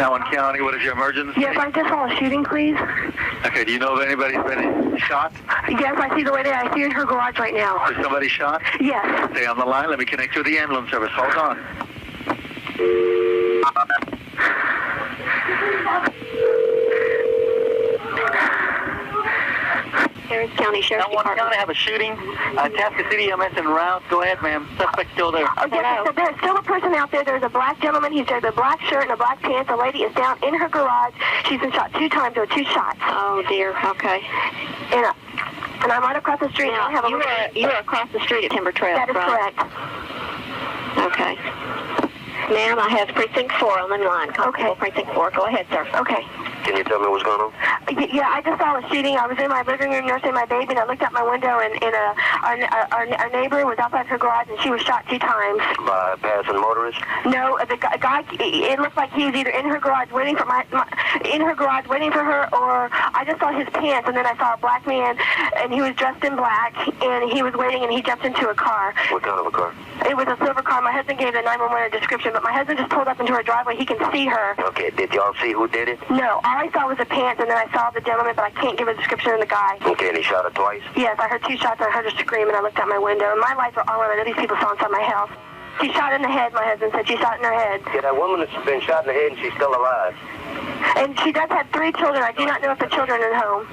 Allen County, what is your emergency? Yes, I just saw a shooting, please. Okay, do you know if anybody's been shot? Yes, I see the lady. I see her in her garage right now. Is somebody shot? Yes. Stay on the line. Let me connect you with the ambulance service. Hold on. Harris County Sheriff's Department. County have a shooting. Tasca City, I'm en route. Go ahead, ma'am. Suspect still there. Oh, yes, so there's still a person out there. There's a black gentleman. He's wearing a black shirt and a black pants. The lady is down in her garage. She's been shot 2 times. There are 2 shots. Oh, dear. Okay. And I'm right across the street. Now, you are across the street at Timber Trail, That is right? correct. Okay. Ma'am, I have Precinct 4 on the line. Constable Okay. Precinct 4. Go ahead, sir. Okay. Can you tell me what's going on? Yeah, I just saw a shooting. I was in my living room nursing my baby, and I looked out my window, and our neighbor was outside her garage, and she was shot 2 times. By passing motorists? No, the guy. It looked like he was either in her garage waiting for her, or I just saw his pants, and then I saw a black man, and he was dressed in black, and he was waiting, and he jumped into a car. What kind of a car? It was a silver car. My husband gave the 911 description, but my husband just pulled up into her driveway. He can see her. Okay, did y'all see who did it? No, all I saw was the pants, and then I saw the gentleman, but I can't give a description of the guy. Okay, and he shot her twice? Yes, I heard 2 shots, and I heard her scream, and I looked out my window, and my lights were on, and I know these people saw inside my house. She shot in the head, my husband said. She shot in her head. Yeah, that woman has been shot in the head, and she's still alive. And she does have 3 children. I do not know if the children are at home.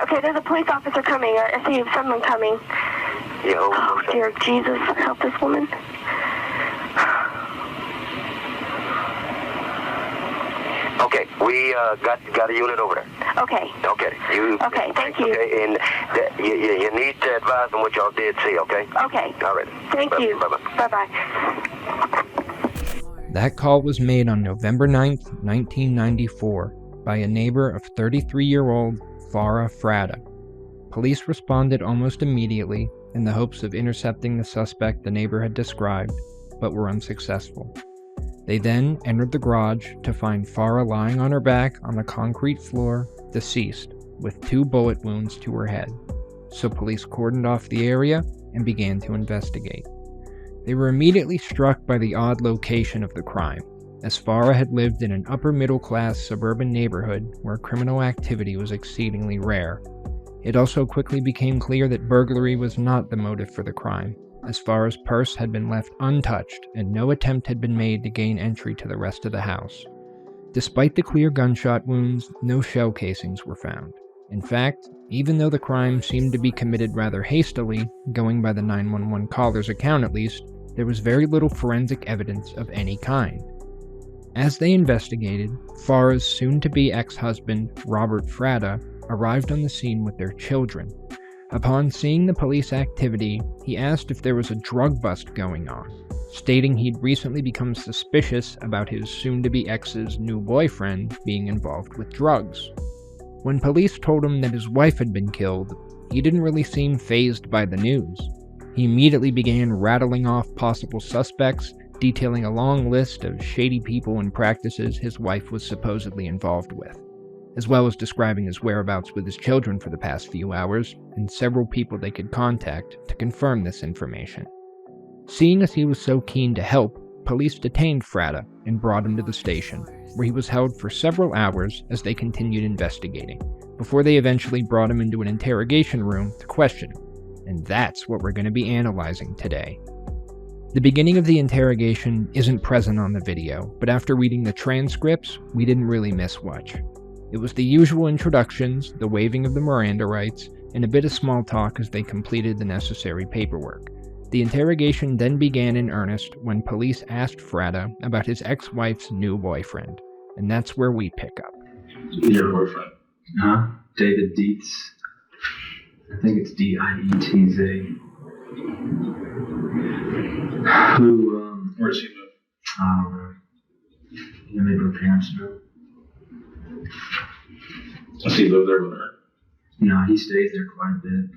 Okay, there's a police officer coming. I see someone coming. Yeah, Oh, dear Jesus, help this woman. Okay, we got a unit over there. Okay. Okay. Okay, thank you. Okay, and you need to advise them what y'all did see, okay? Okay. All right. Thank you. Bye-bye. Bye-bye. That call was made on November 9th, 1994, by a neighbor of 33-year-old Farah Fratta. Police responded almost immediately in the hopes of intercepting the suspect the neighbor had described, but were unsuccessful. They then entered the garage to find Farah lying on her back on the concrete floor, deceased, with 2 bullet wounds to her head. So police cordoned off the area and began to investigate. They were immediately struck by the odd location of the crime, as Farah had lived in an upper-middle-class suburban neighborhood where criminal activity was exceedingly rare. It also quickly became clear that burglary was not the motive for the crime, as Farah's purse had been left untouched and no attempt had been made to gain entry to the rest of the house. Despite the clear gunshot wounds, no shell casings were found. In fact, even though the crime seemed to be committed rather hastily, going by the 911 caller's account at least, there was very little forensic evidence of any kind. As they investigated, Farah's soon-to-be ex-husband, Robert Fratta, arrived on the scene with their children. Upon seeing the police activity, he asked if there was a drug bust going on, stating he'd recently become suspicious about his soon-to-be ex's new boyfriend being involved with drugs. When police told him that his wife had been killed, he didn't really seem fazed by the news. He immediately began rattling off possible suspects, detailing a long list of shady people and practices his wife was supposedly involved with, as well as describing his whereabouts with his children for the past few hours, and several people they could contact to confirm this information. Seeing as he was so keen to help, police detained Fratta and brought him to the station, where he was held for several hours as they continued investigating, before they eventually brought him into an interrogation room to question him. And that's what we're going to be analyzing today. The beginning of the interrogation isn't present on the video, but after reading the transcripts, we didn't really miss much. It was the usual introductions, the waiving of the Miranda rights, and a bit of small talk as they completed the necessary paperwork. The interrogation then began in earnest when police asked Fratta about his ex-wife's new boyfriend, and that's where we pick up. Your boyfriend? Huh? David Dietz. I think it's D-I-E-T-Z. Who, Where does he live? I don't know. Maybe her parents know. Does he live there with her? No, he stays there quite a bit.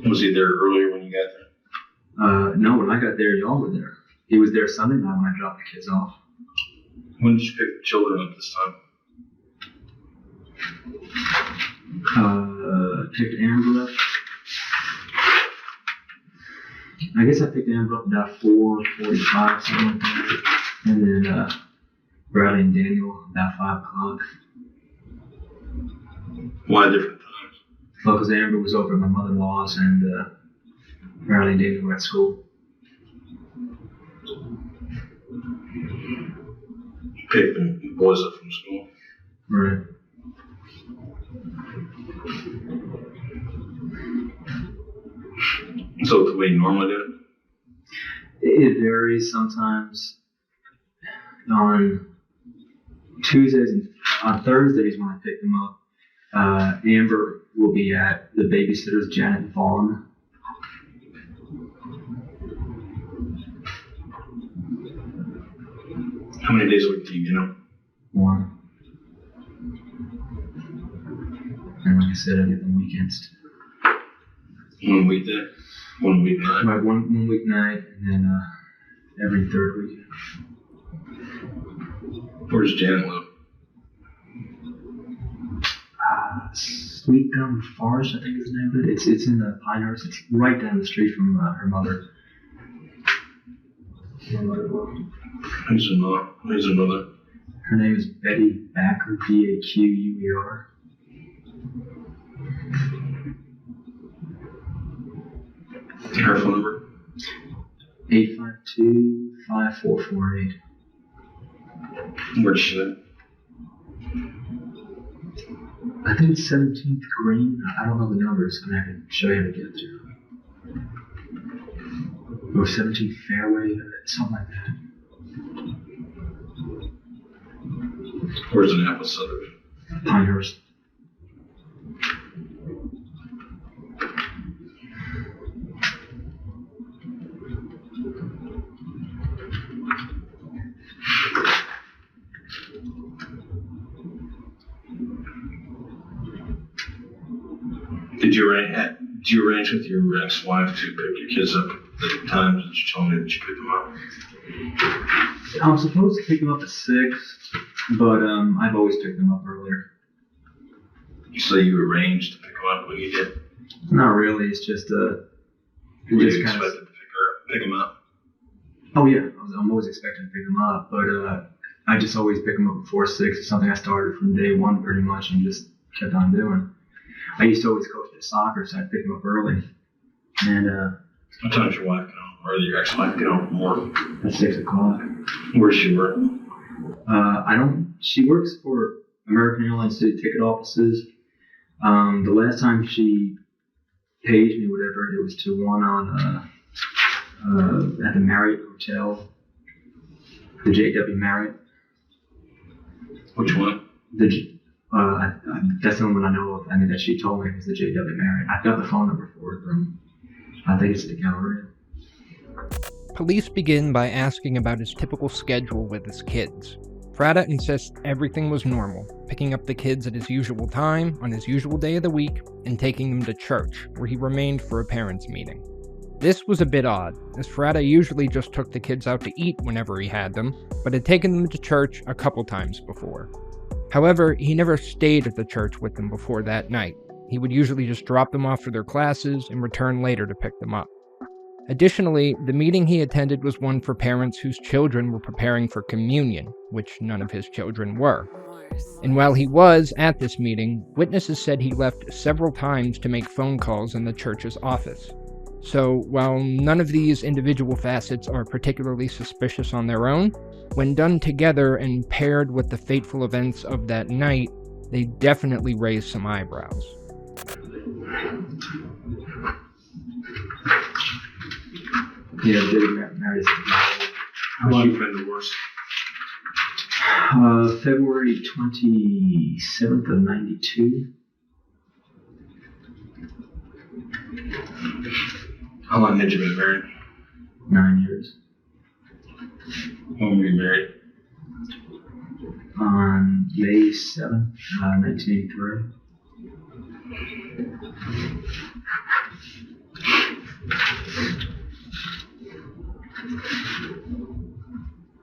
Was he there earlier when you got there? No, when I got there, y'all were there. He was there Sunday night when I dropped the kids off. When did you pick the children up this time? Picked Angela. I guess I picked Amber up about 4:45, something like that. And then Bradley and Daniel about 5 o'clock. Why different times? Well, because Amber was over at my mother-in-law's and Bradley and Daniel were at school. Pick the boys up from school. Right. So the way you normally do It varies sometimes. On Tuesdays and on Thursdays when I pick them up, Amber will be at the babysitters, Janet and Vaughn. it? How many days a week do you get them? 1. And like I said, I get them weekends. 1 weekday? 1 weeknight? Right, one weeknight and then every third weekend. Where's Janet live? Sweet Gum Forest, I think is the name of it. It's in Pinehurst. It's right down the street from her mother. Who's her mother? Who's her mother? Her name is Betty Backer, Baquer. Her phone number? 852-5448. Where does she live? I think it's 17th Green. I don't know the numbers. I mean, I can show you how to get there. Or 17th Fairway, something like that. Where's Annapolis Southern? Pinehurst. Did you arrange with your ex-wife to pick your kids up at the times that you told me that you picked them up? I'm supposed to pick them up at 6, but I've always picked them up earlier. So you arranged to pick them up when you did? Not really. It's just Were you just expected to pick them up? Oh yeah, I'm always expecting to pick them up, but I just always pick them up before 6. It's something I started from day one pretty much and just kept on doing. I used to always coach at soccer, so I'd pick them up early. And what time does your wife get home, or your ex-wife get home from work? at 6 o'clock. Where's she work? She works for American Airlines City Ticket Offices. The last time she paid me, whatever, it was to one on at the Marriott Hotel, the JW Marriott. Which one? That's the only one I know of. I mean, that she told me was the JW Marriott. I've got the phone number for it, but I think it's the Galleria. Police begin by asking about his typical schedule with his kids. Fratta insists everything was normal, picking up the kids at his usual time, on his usual day of the week, and taking them to church, where he remained for a parents' meeting. This was a bit odd, as Fratta usually just took the kids out to eat whenever he had them, but had taken them to church a couple times before. However, he never stayed at the church with them before that night. He would usually just drop them off for their classes and return later to pick them up. Additionally, the meeting he attended was one for parents whose children were preparing for communion, which none of his children were. And while he was at this meeting, witnesses said he left several times to make phone calls in the church's office. So, while none of these individual facets are particularly suspicious on their own, when done together and paired with the fateful events of that night, they definitely raise some eyebrows. Yeah, David married. How long have you been divorced? February 27th of 92. How long had you been married? 9 years. When were you married? On May 7th, 1983.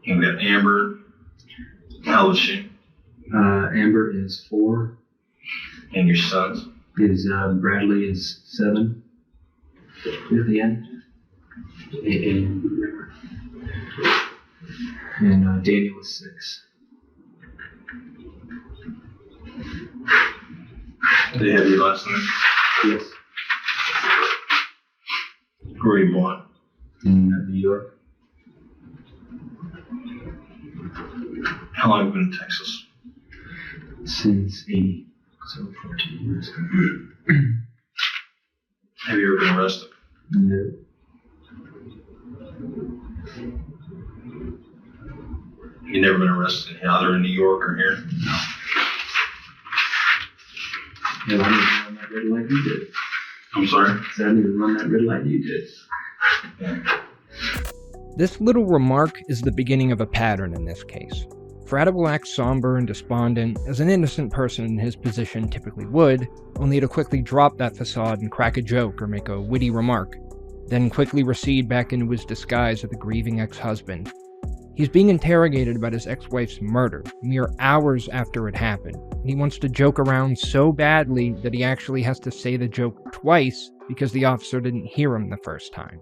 You've got Amber. How old is she? Amber is 4. And your sons? Bradley is 7. At the end. And Daniel was 6. They have your last name? Yes. Where were you born? In New York. How long have you been in Texas? Since 80, so 14 years. Have you ever been arrested? No. You've never been arrested either in New York or here? No. Yeah, I didn't run that red light you did. I'm sorry? I didn't even run that red light you did. Yeah. This little remark is the beginning of a pattern in this case. Fratta will act somber and despondent, as an innocent person in his position typically would, only to quickly drop that facade and crack a joke or make a witty remark, then quickly recede back into his disguise of the grieving ex-husband. He's being interrogated about his ex-wife's murder, mere hours after it happened, and he wants to joke around so badly that he actually has to say the joke twice because the officer didn't hear him the first time.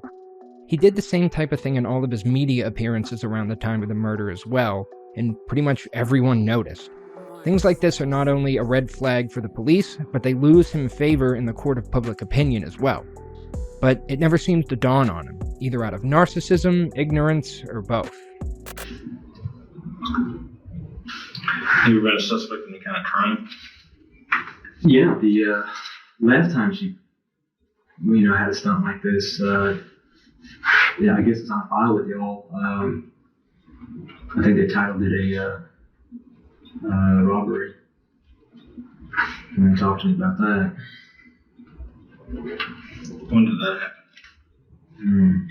He did the same type of thing in all of his media appearances around the time of the murder as well, and pretty much everyone noticed. Things like this are not only a red flag for the police, but they lose him favor in the court of public opinion as well. But it never seems to dawn on him, either out of narcissism, ignorance, or both. Have you been a suspect in any kind of crime? Yeah, the last time she, had a stunt like this, I guess it's on file with y'all. I think they titled it a robbery. And they talked to me about that. When did that happen?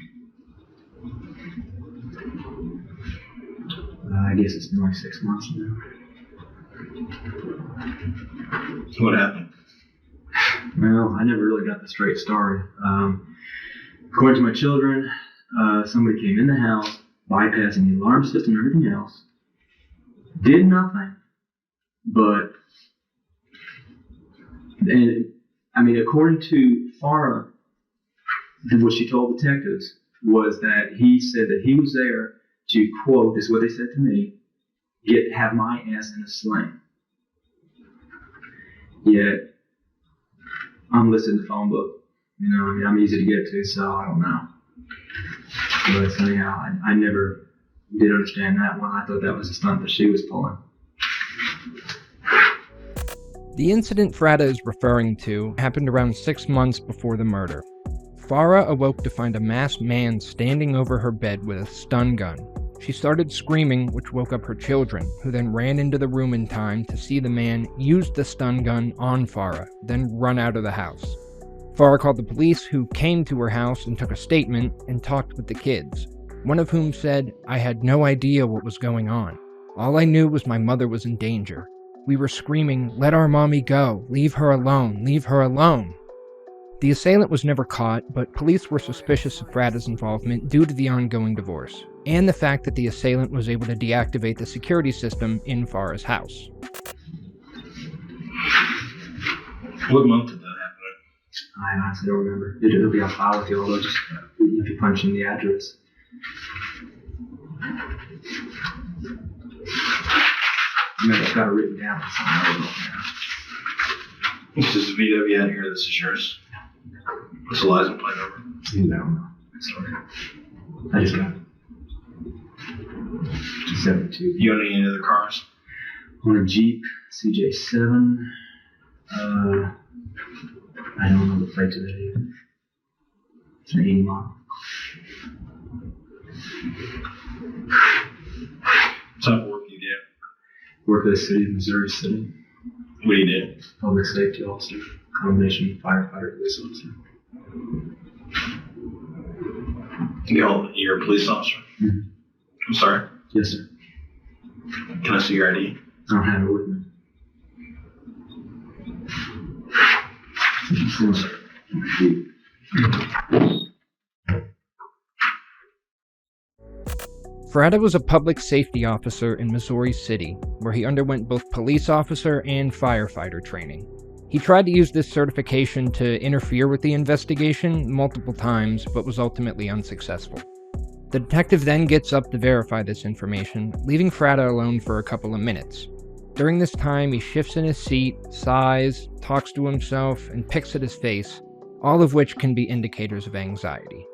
I guess it's been like 6 months now. What happened? Well, I never really got the straight story. According to my children, somebody came in the house, bypassing the alarm system and everything else, did nothing, but, according to Farah, what she told detectives was that he said that he was there to, quote, this is what they said to me, have my ass in a sling. Yet, I'm listed in the phone book. I'm easy to get to, so I don't know. But anyhow, I never did understand that one. I thought that was a stunt that she was pulling. The incident Fratta is referring to happened around 6 months before the murder. Farah awoke to find a masked man standing over her bed with a stun gun. She started screaming, which woke up her children, who then ran into the room in time to see the man use the stun gun on Farah, then run out of the house. Farah called the police, who came to her house and took a statement and talked with the kids, one of whom said, "I had no idea what was going on. All I knew was my mother was in danger. We were screaming, 'Let our mommy go! Leave her alone! Leave her alone!'" The assailant was never caught, but police were suspicious of Fratta's involvement due to the ongoing divorce, and the fact that the assailant was able to deactivate the security system in Farah's house. What month did that happen? I honestly don't remember. It'll be on file with you, although just if you punch in the address. I've got it written down. This is the VW out here. This is yours. What's the license plate number? No. Sorry. I just got it. 72. You own any other cars? On a Jeep CJ7. I don't know the plate to that either. It's an 80 model. What type of work do you do? Work at the city of Missouri City. What do you do? Public safety officer. Combination firefighter, police officer. You're a police officer? Mm-hmm. I'm sorry? Yes, sir. Can I see your ID? I don't have it with me. Fratta was a public safety officer in Missouri City, where he underwent both police officer and firefighter training. He tried to use this certification to interfere with the investigation multiple times, but was ultimately unsuccessful. The detective then gets up to verify this information, leaving Fratta alone for a couple of minutes. During this time, he shifts in his seat, sighs, talks to himself, and picks at his face, all of which can be indicators of anxiety.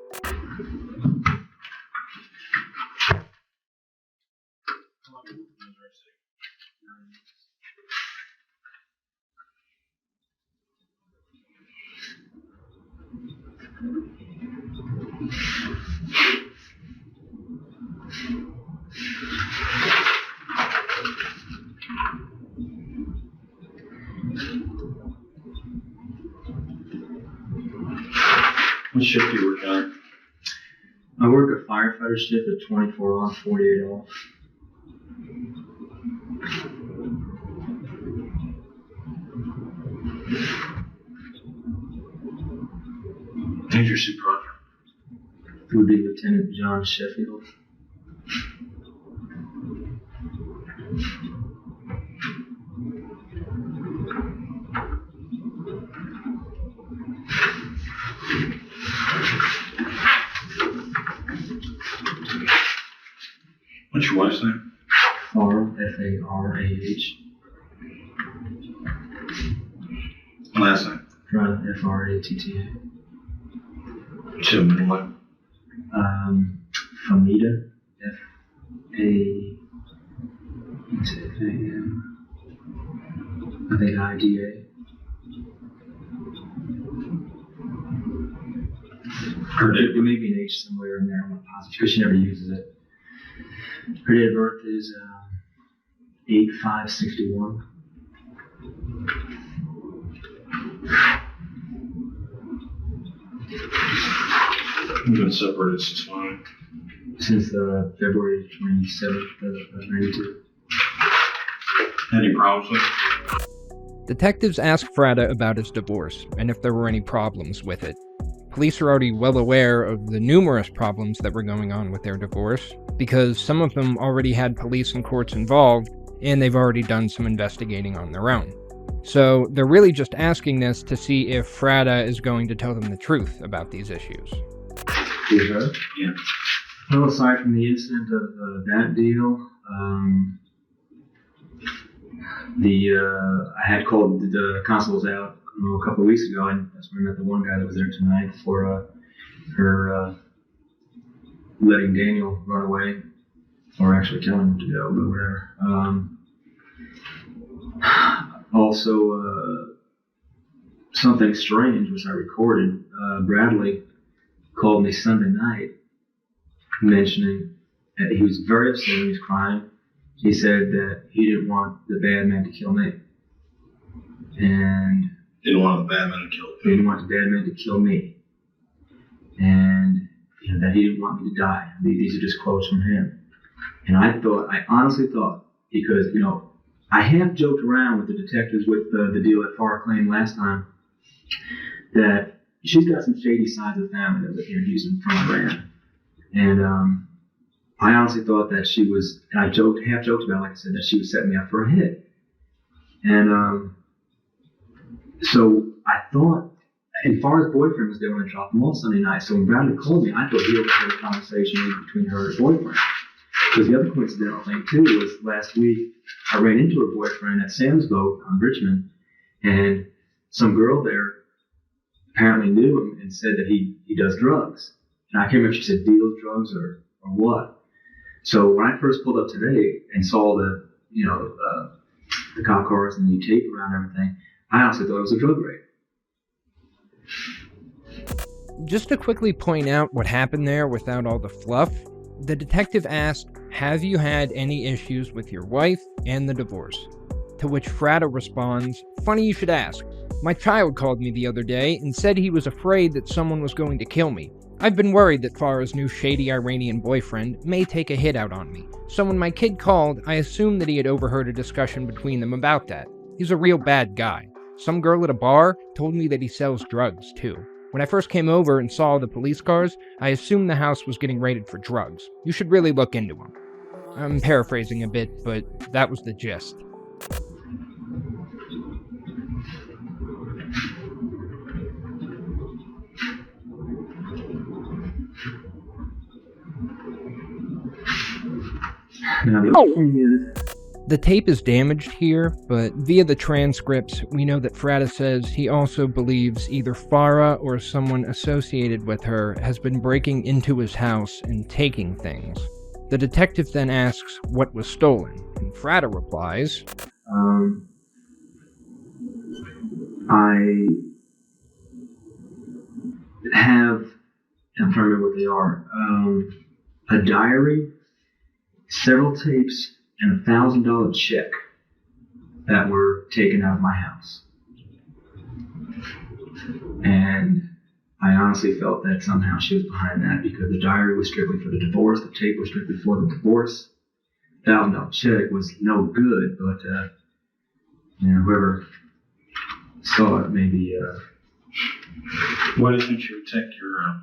What shift do you work on? I work a firefighter shift at 24 on, 48 off. Who's your supervisor? It would be Lieutenant John Sheffield. What's your wife's name? Farah, F-A-R-A-H. Last name? Fratta, F-R-A-T-T-A. What's your middle name? Famida, F-A-M, I think I-D-A. There may be an H somewhere in there, I'm not positive, because she never uses it. Her date of birth is 8/5/61. We've been separated since when? Since February 27th of 92. Any problems with it? Detectives ask Fratta about his divorce, and if there were any problems with it. Police are already well aware of the numerous problems that were going on with their divorce, because some of them already had police and courts involved, and they've already done some investigating on their own. So they're really just asking this to see if Fratta is going to tell them the truth about these issues. Yeah. Yeah. Well, aside from the incident of that deal, I had called the constables out a couple of weeks ago, and that's when I met the one guy that was there tonight for her letting Daniel run away, or actually telling him to go, but whatever. Also, something strange, which I recorded. Bradley called me Sunday night, mentioning that he was very upset, he was crying. He said that he didn't want the bad man to kill me. And Didn't want the bad man to kill he didn't want the bad man to kill me. And that he didn't want me to die. These are just quotes from him. And I honestly thought, because, I half joked around with the detectives with the deal that Farah claimed last time, that she's got some shady sides of the family that live here in Houston from Iran. And I honestly thought that she was, and I half joked about it, like I said, that she was setting me up for a hit. And so I thought, and Farah's boyfriend was there when I dropped him off Sunday night, so when Bradley called me, I thought he overheard a conversation between her and her boyfriend. Because the other coincidental thing, too, was last week I ran into her boyfriend at Sam's boat on Richmond, and some girl there apparently knew him and said that he does drugs. And I can't remember if she said deals drugs or what. So when I first pulled up today and saw the cop cars and the tape around everything, I honestly thought it was a drug raid. Just to quickly point out what happened there without all the fluff, the detective asked, "Have you had any issues with your wife and the divorce?" To which Fratta responds, "Funny you should ask. My child called me the other day and said he was afraid that someone was going to kill me. I've been worried that Farah's new shady Iranian boyfriend may take a hit out on me. So when my kid called, I assumed that he had overheard a discussion between them about that. He's a real bad guy. Some girl at a bar told me that he sells drugs, too. When I first came over and saw the police cars, I assumed the house was getting raided for drugs. You should really look into him." I'm paraphrasing a bit, but that was the gist. Now the other thing is, The tape is damaged here, but via the transcripts, we know that Fratta says he also believes either Farah or someone associated with her has been breaking into his house and taking things. The detective then asks what was stolen, and Fratta replies, I have, I'm trying to remember what they are, a diary, several tapes, and a $1,000 check that were taken out of my house. And I honestly felt that somehow she was behind that, because the diary was strictly for the divorce, the tape was strictly for the divorce. $1,000 check was no good, but whoever saw it maybe. Why didn't you protect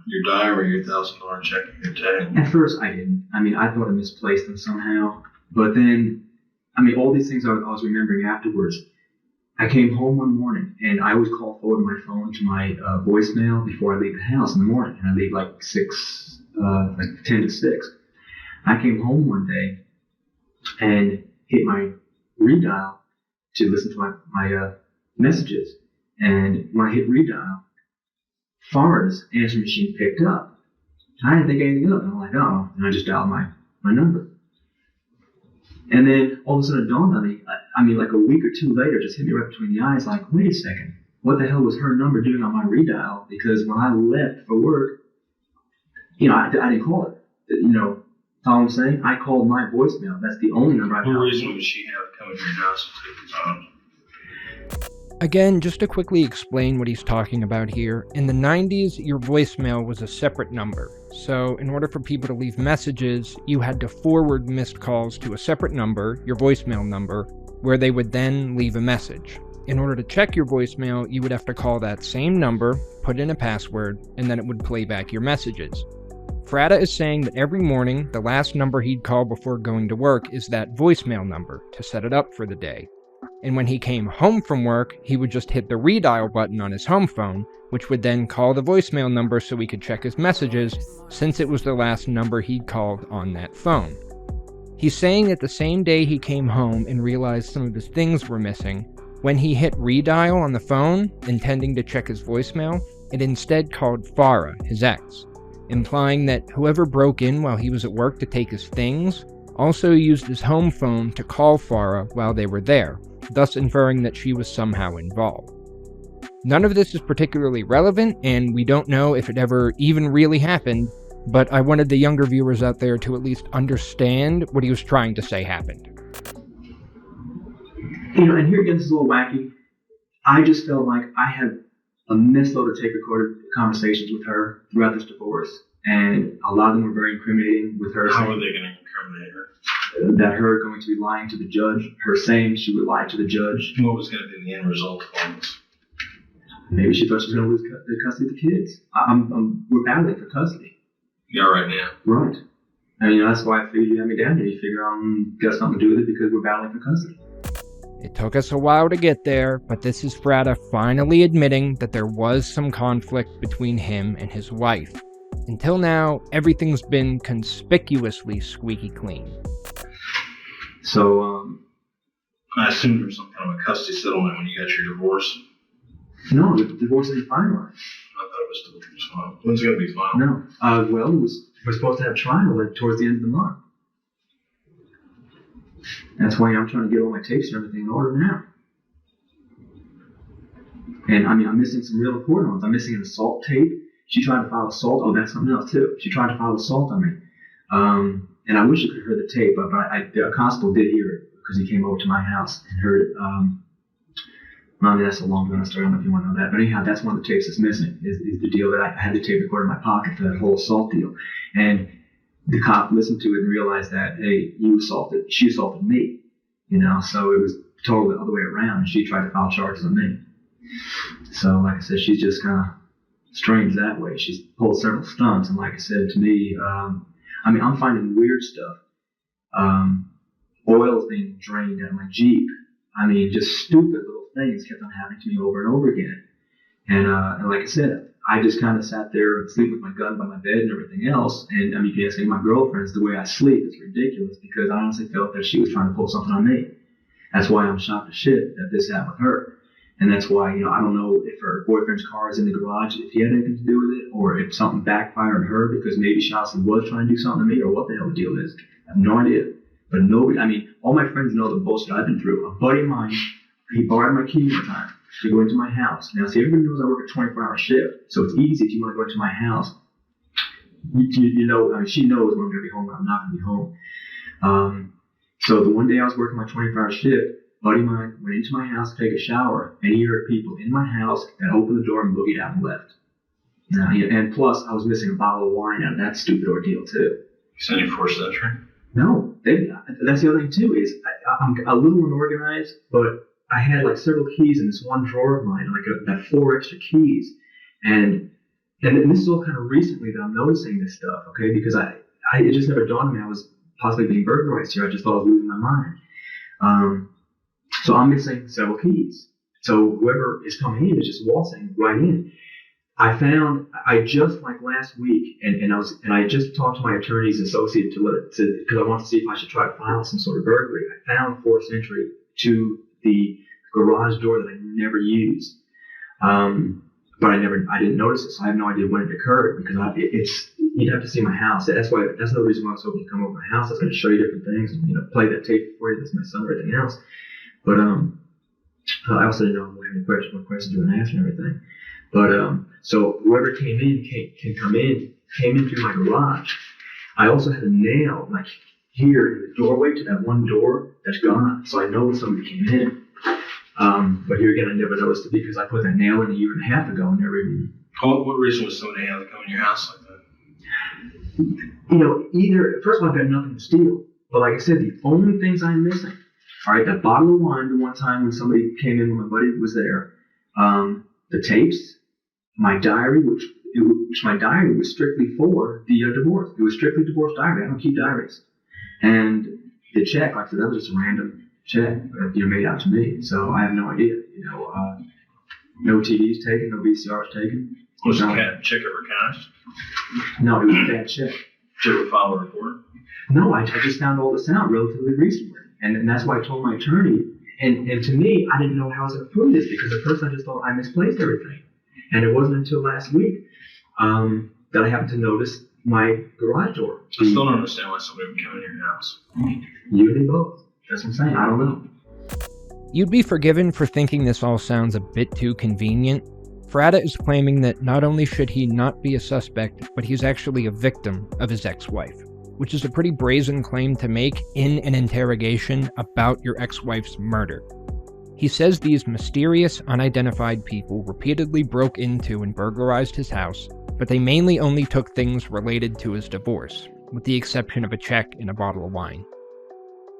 your diary, your $1,000 check, and your tag? At first, I didn't. I mean, I thought I misplaced them somehow. But then, I mean, all these things I was remembering afterwards. I came home one morning, and I always call forward my phone to my voicemail before I leave the house in the morning, and I leave like 10 to 6. I came home one day and hit my redial to listen to my messages, and when I hit redial, Farah's answering machine picked up. I didn't think anything of it. I'm like, oh, and I just dialed my number. And then all of a sudden it dawned on me, I mean, like a week or two later, just hit me right between the eyes, like, wait a second, what the hell was her number doing on my redial? Because when I left for work, I didn't call it. Follow what I'm saying? I called my voicemail. That's the only number I called. What reason would she have come to your house and take the phone? Again, just to quickly explain what he's talking about here, in the 90s, your voicemail was a separate number. So, in order for people to leave messages, you had to forward missed calls to a separate number, your voicemail number, where they would then leave a message. In order to check your voicemail, you would have to call that same number, put in a password, and then it would play back your messages. Fratta is saying that every morning, the last number he'd call before going to work is that voicemail number to set it up for the day. And when he came home from work, he would just hit the redial button on his home phone, which would then call the voicemail number so he could check his messages, since it was the last number he'd called on that phone. He's saying that the same day he came home and realized some of his things were missing, when he hit redial on the phone, intending to check his voicemail, it instead called Farah, his ex, implying that whoever broke in while he was at work to take his things also used his home phone to call Farah while they were there, thus inferring that she was somehow involved. None of this is particularly relevant, and we don't know if it ever even really happened, but I wanted the younger viewers out there to at least understand what he was trying to say happened. And here again, this is a little wacky. I just felt like I had a messload of tape recorded conversations with her throughout this divorce, and a lot of them were very incriminating with her. How were they going to incriminate her? That her going to be lying to the judge, her saying she would lie to the judge. What was going to be the end result of all this? Maybe she thought she was going to lose the custody of the kids. We're battling for custody. Yeah, right now. Right. And that's why I figured you had me down here. You figure got something to do with it because we're battling for custody. It took us a while to get there, but this is Fratta finally admitting that there was some conflict between him and his wife. Until now, everything's been conspicuously squeaky clean. So, I assumed there was some kind of a custody settlement when you got your divorce. No, the divorce isn't finalized. I thought it was final. When's it going to be final? No. We're supposed to have trial towards the end of the month. That's why I'm trying to get all my tapes and everything in order now. And I'm missing some real important ones. I'm missing an assault tape. She tried to file assault. Oh, that's something else too. She tried to file assault on me. And I wish you could hear the tape, but the constable did hear it because he came over to my house and heard it. That's a long story. I don't know if you want to know that. But anyhow, that's one of the tapes that's missing, is the deal that I had the tape recorded in my pocket for that whole assault deal. And the cop listened to it and realized that, hey, she assaulted me. So it was totally the other way around. And she tried to file charges on me. So, like I said, she's just kind of strange that way. She's pulled several stunts. And like I said, to me, I'm finding weird stuff. Oil's being drained out of my Jeep. Just stupid little things kept on happening to me over and over again. And like I said, I just kind of sat there and sleep with my gun by my bed and everything else. And I mean, if you ask any of my girlfriends, the way I sleep is ridiculous because I honestly felt that she was trying to pull something on me. That's why I'm shocked as shit that this happened with her. And that's why, I don't know if her boyfriend's car is in the garage, if he had anything to do with it, or if something backfired on her because maybe she honestly was trying to do something to me, or what the hell the deal is. I have no idea. But nobody, I mean, all my friends know the bullshit I've been through. A buddy of mine, he borrowed my key one time to go into my house. Now, see, everybody knows I work a 24-hour shift, so it's easy if you want to go into my house. I mean, she knows when I'm going to be home, when I'm not going to be home. So the one day I was working my 24-hour shift, a buddy of mine went into my house to take a shower, and he heard people in my house that opened the door and boogied out and left. Now, and plus, I was missing a bottle of wine out of that stupid ordeal, too. So you forced entry? No. That's the other thing, too, is I'm a little unorganized, but I had like several keys in this one drawer of mine, like 4 extra keys. And this is all kind of recently that I'm noticing this stuff, okay? Because it just never dawned on me I was possibly being burglarized here. I just thought I was losing my mind. So I'm missing several keys. So whoever is coming in is just waltzing right in. I just like last week, and I just talked to my attorney's associate because I wanted to see if I should try to file some sort of burglary. I found forced entry to the garage door that I never used, but I didn't notice it, so I have no idea when it occurred because you'd have to see my house. That's another reason why I was hoping to come over my house. I was going to show you different things and play that tape for you. That's my son and everything else. But I also didn't know what questions you were going to ask and everything. But so whoever came in came in through my garage. I also had a nail like here in the doorway to that one door that's gone, so I know somebody came in. But here again, I never noticed it because I put that nail in a year and a half ago and never even. What reason was somebody having to come in your house like that? Either first of all, I've got nothing to steal, but like I said, the only things I'm missing. All right, that bottle of wine the one time when somebody came in when my buddy was there, the tapes, my diary, which my diary was strictly for the divorce. It was strictly divorce diary. I don't keep diaries. And the check, like I said, that was just a random check that made out to me. So I have no idea. No TVs taken, no VCRs taken. Was the check ever cashed? No, it was a bad check. Did you ever file a report? No, I just found all this out relatively recently. And that's why I told my attorney. And to me, I didn't know how I was going to prove this because at first I just thought I misplaced everything. And it wasn't until last week that I happened to notice my garage door. I still don't understand why somebody would come in your house. You and me both. That's what I'm saying. I don't know. You'd be forgiven for thinking this all sounds a bit too convenient. Fratta is claiming that not only should he not be a suspect, but he's actually a victim of his ex-wife, which is a pretty brazen claim to make in an interrogation about your ex-wife's murder. He says these mysterious, unidentified people repeatedly broke into and burglarized his house, but they mainly only took things related to his divorce, with the exception of a check and a bottle of wine.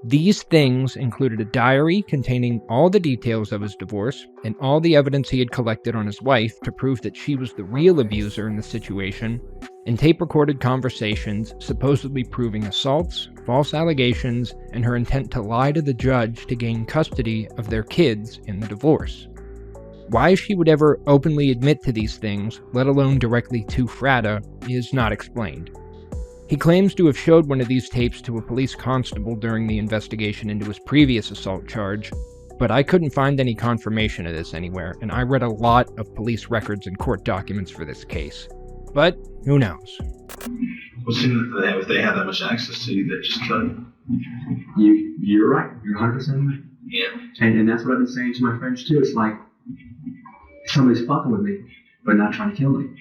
These things included a diary containing all the details of his divorce and all the evidence he had collected on his wife to prove that she was the real abuser in the situation, and tape-recorded conversations supposedly proving assaults, false allegations, and her intent to lie to the judge to gain custody of their kids in the divorce. Why she would ever openly admit to these things, let alone directly to Fratta, is not explained. He claims to have showed one of these tapes to a police constable during the investigation into his previous assault charge, but I couldn't find any confirmation of this anywhere, and I read a lot of police records and court documents for this case. But who knows? Well, if they have that much access to you, they just could. You're right. You're 100% right. Yeah. And that's what I've been saying to my friends too. It's like somebody's fucking with me, but not trying to kill me.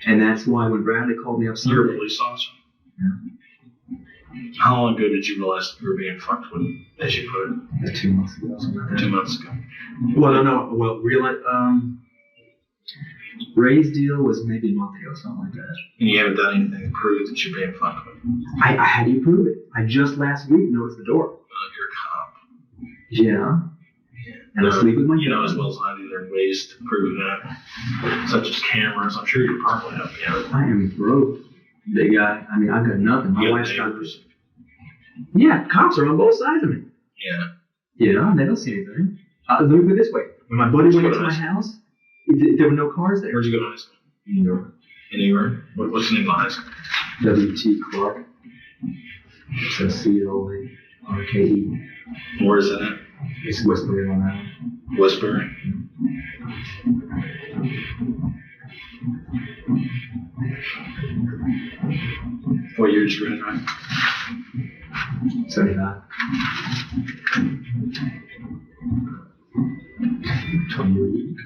And that's why when Bradley called me up Sunday. You're a police officer? Yeah. How long ago did you realize you were being fucked with, as you put it? 2 months ago. Something like that. 2 months ago. Well, no. Well, Ray's deal was maybe a month ago, something like that. And you haven't done anything to prove that you're being fucked with? How do you prove it? I just last week noticed the door. You're a cop. Yeah. And I sleep with my You know as well as I do, there are ways to prove that, such as cameras. I'm sure you probably have cameras. I am broke, big guy. I mean, I've got nothing. My wife's got neighbors. Yeah, cops are on both sides of me. Yeah. Yeah, they don't see anything. Let me put it this way. When my buddy went into my house, there were no cars there. Where'd you go to high school? New York. In New York? What's the name of the high school? W.T. Clark. So C-O-A-R-K-E. Where is that at? It's Westbury, Long Island. Westbury? What year did you graduate? 79. 20 years.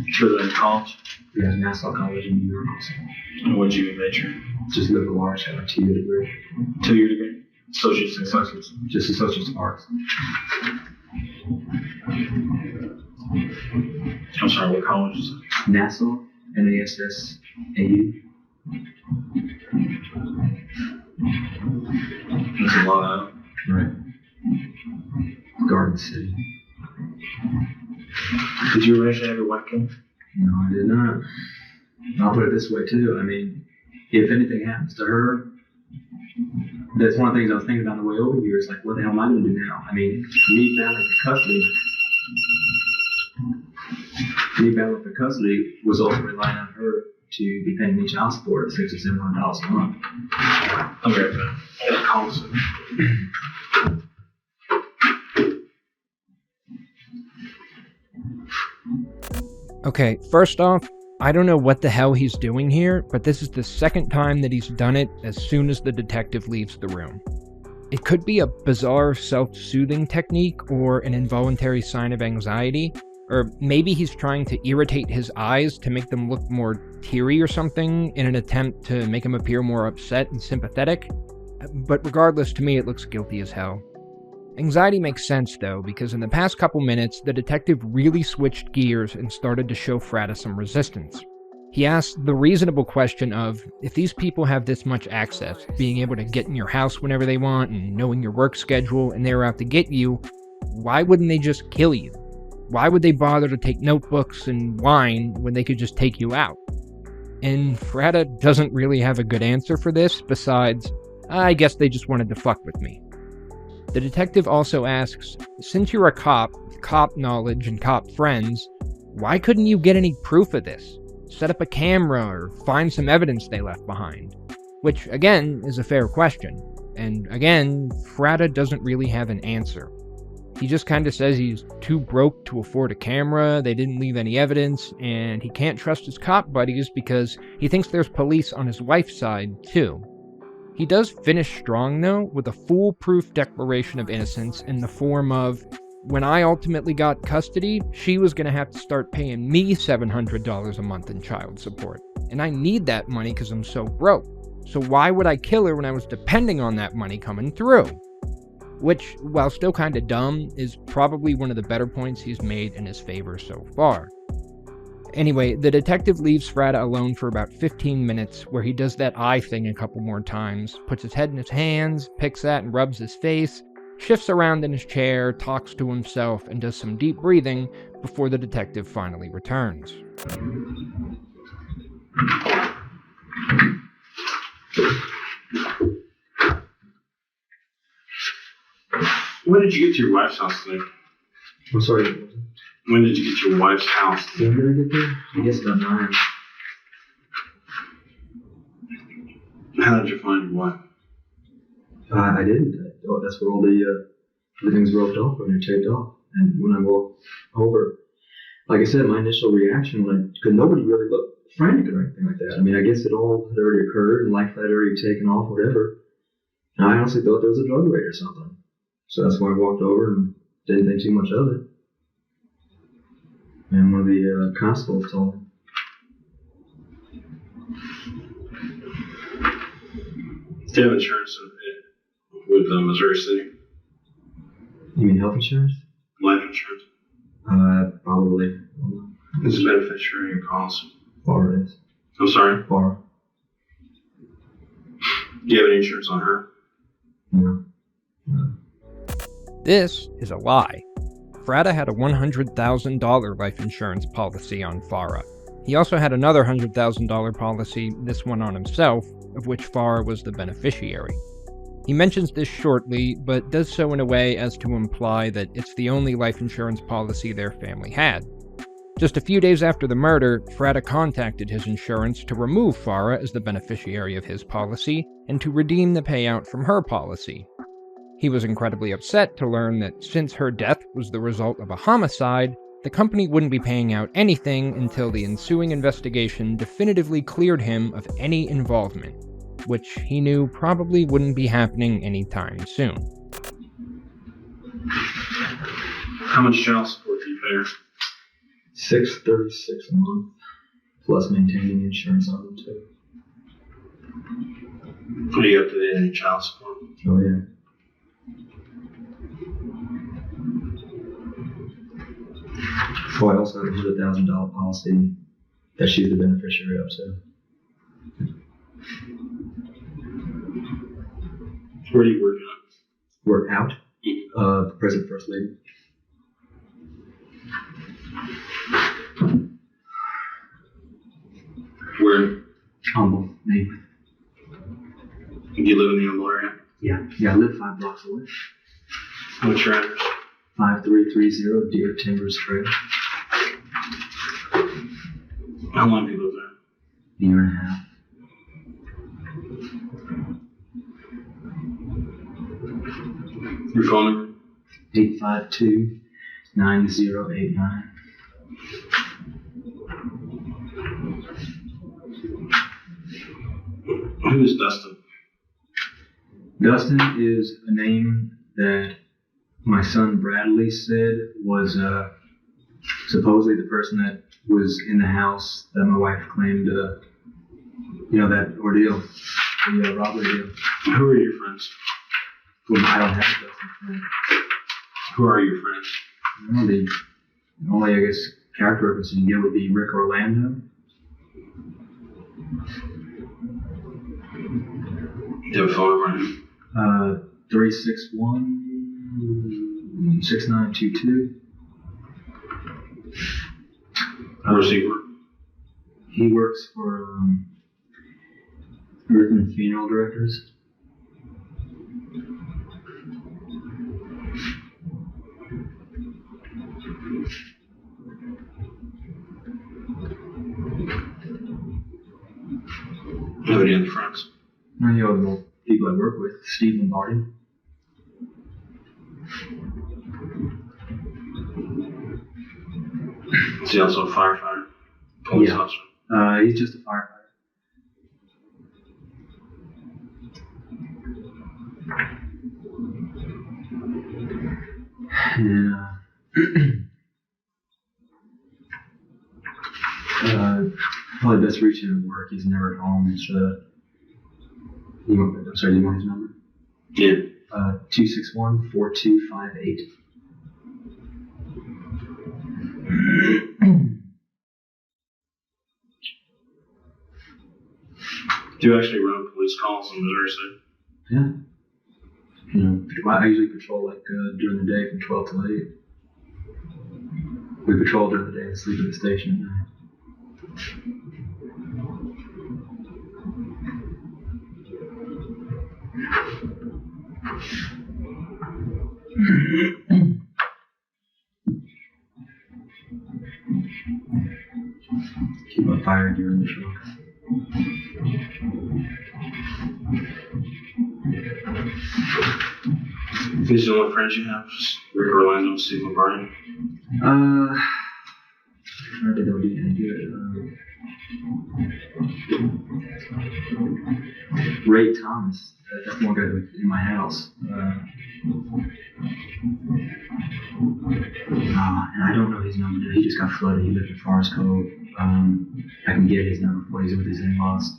Sure, that in college? Yeah, Nassau College in New York also. And what did you major? Just liberal arts, got a 2-year degree. 2-year degree? Associates in Arts? Just associates of arts. I'm sorry, what college is it? Nassau, N-A-S-S-A-U. That's a lot of. Right. Garden City. Did you originally have your wife killed? No, I did not. I'll put it this way too. I mean, if anything happens to her, that's one of the things I was thinking about on the way over here. Is like, what the hell am I going to do now? I mean, me battling for custody was also relying on her to be paying me child support at $600 or $700 a month. I'm right back. I got a call soon. Okay, first off, I don't know what the hell he's doing here, but this is the second time that he's done it as soon as the detective leaves the room. It could be a bizarre self-soothing technique or an involuntary sign of anxiety, or maybe he's trying to irritate his eyes to make them look more teary or something in an attempt to make him appear more upset and sympathetic. But regardless, to me it looks guilty as hell. Anxiety makes sense though, because in the past couple minutes, the detective really switched gears and started to show Fratta some resistance. He asked the reasonable question of, if these people have this much access, being able to get in your house whenever they want and knowing your work schedule and they're out to get you, why wouldn't they just kill you? Why would they bother to take notebooks and wine when they could just take you out? And Fratta doesn't really have a good answer for this, besides, I guess they just wanted to fuck with me. The detective also asks, since you're a cop, with cop knowledge and cop friends, why couldn't you get any proof of this? Set up a camera or find some evidence they left behind? Which, again, is a fair question. And again, Fratta doesn't really have an answer. He just kinda says he's too broke to afford a camera, they didn't leave any evidence, and he can't trust his cop buddies because he thinks there's police on his wife's side, too. He does finish strong, though, with a foolproof declaration of innocence in the form of, when I ultimately got custody, she was gonna have to start paying me $700 a month in child support. And I need that money because I'm so broke. So why would I kill her when I was depending on that money coming through? Which, while still kinda dumb, is probably one of the better points he's made in his favor so far. Anyway, the detective leaves Fratta alone for about 15 minutes, where he does that eye thing a couple more times, puts his head in his hands, picks at and rubs his face, shifts around in his chair, talks to himself, and does some deep breathing before the detective finally returns. When did you get to your wife's house today? I'm sorry. When did you get to your wife's house? When did I get there? I guess about 9. How did you find your wife? I didn't. That's where all the things roped off when they're taped off. And when I walked over, like I said, my initial reaction, because nobody really looked frantic or anything like that. I mean, I guess it all had already occurred and life had already taken off, whatever. And I honestly thought there was a drug raid or something. So that's why I walked over and didn't think too much of it. And one of the constables told me. Do you have insurance with Missouri City? You mean health insurance? Life insurance? Probably. Who's the beneficiary of your policy? Farah is. I'm sorry? Farah. Do you have any insurance on her? No. This is a lie. Fratta had a $100,000 life insurance policy on Farah. He also had another $100,000 policy, this one on himself, of which Farah was the beneficiary. He mentions this shortly, but does so in a way as to imply that it's the only life insurance policy their family had. Just a few days after the murder, Fratta contacted his insurance to remove Farah as the beneficiary of his policy and to redeem the payout from her policy. He was incredibly upset to learn that since her death was the result of a homicide, the company wouldn't be paying out anything until the ensuing investigation definitively cleared him of any involvement, which he knew probably wouldn't be happening anytime soon. How much child support do you pay her? $636 a month, plus maintaining insurance on them too. Are you up to date on your child support? Oh yeah. So I also have a $100,000 policy that she's the beneficiary of too. Where do you work at? Work out. The present First Lady. Where? Humble, name. Do you live in the Humble area? Yeah, I live 5 blocks away. What's your address? 5330 Deer Timbers Trail. How long have you lived there? Year and a half. Your phone number? 852-9089. Who is Dustin? Dustin is a name that my son Bradley said was supposedly the person that was in the house that my wife claimed, that ordeal, the robbery deal. Who are your friends? Well, I don't have a Dustin friend. Who are your friends? Well, the only, I guess, character reference you can get would be Rick Orlando. Do you have a phone number? 361-6922. Where does he work? He works for Earth and Funeral Directors. Have any other friends? Any other people I work with, Steve Lombardi. Is he also a firefighter? Police officer? He's just a firefighter. And probably best reach him at work. He's never at home. It's do you want his number? Yeah. 261-4258. Do you actually run police calls in Missouri City? Yeah. I usually patrol during the day from 12 till 8. We patrol during the day and sleep at the station at night. Keep my fire gear in the truck. These are the only friends you have? Just Rick Orlando and Steve Lombardi? I don't think that would be any good. Ray Thomas, that's one guy that was in my house. And I don't know his number now. He just got flooded. He lived in Forest Cove. I can get his number for you. He's with his in-laws.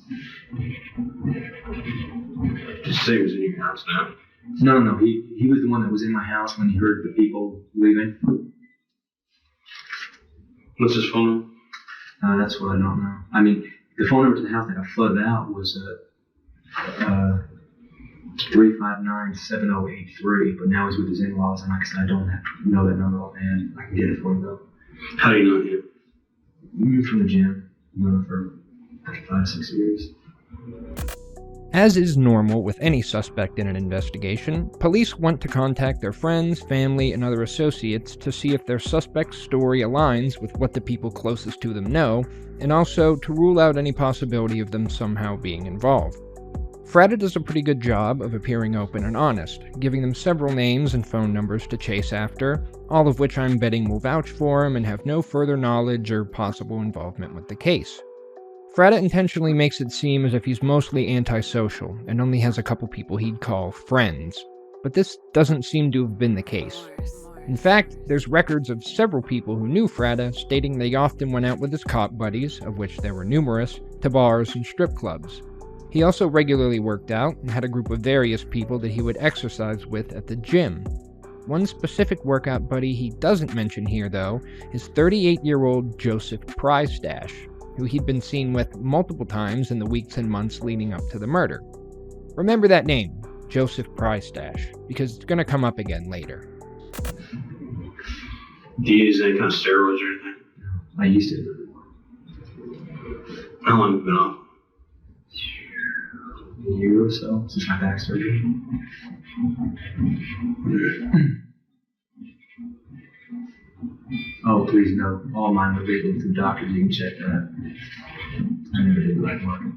Just say he was in your house now. No. He was the one that was in my house when he heard the people leaving. What's his phone number? That's what I don't know. I mean, the phone number to the house that got flooded out was 359-7083, but now he's with his in-laws, and like I said, I don't know that number offhand. I can get it for you though. How do you know him? From the gym. I've known him for like 5-6 years. As is normal with any suspect in an investigation, police want to contact their friends, family, and other associates to see if their suspect's story aligns with what the people closest to them know, and also to rule out any possibility of them somehow being involved. Fratta does a pretty good job of appearing open and honest, giving them several names and phone numbers to chase after, all of which I'm betting will vouch for him and have no further knowledge or possible involvement with the case. Fratta intentionally makes it seem as if he's mostly antisocial and only has a couple people he'd call friends, but this doesn't seem to have been the case. In fact, there's records of several people who knew Fratta stating they often went out with his cop buddies, of which there were numerous, to bars and strip clubs. He also regularly worked out and had a group of various people that he would exercise with at the gym. One specific workout buddy he doesn't mention here, though, is 38-year-old Joseph Prystash, who he'd been seen with multiple times in the weeks and months leading up to the murder. Remember that name, Joseph Prystash, because it's going to come up again later. Do you use any kind of steroids or anything? I used to. How long have you been off? A year or so since my back surgery. Oh, please note, all mine were legal through doctors. You can check that. I never did black market.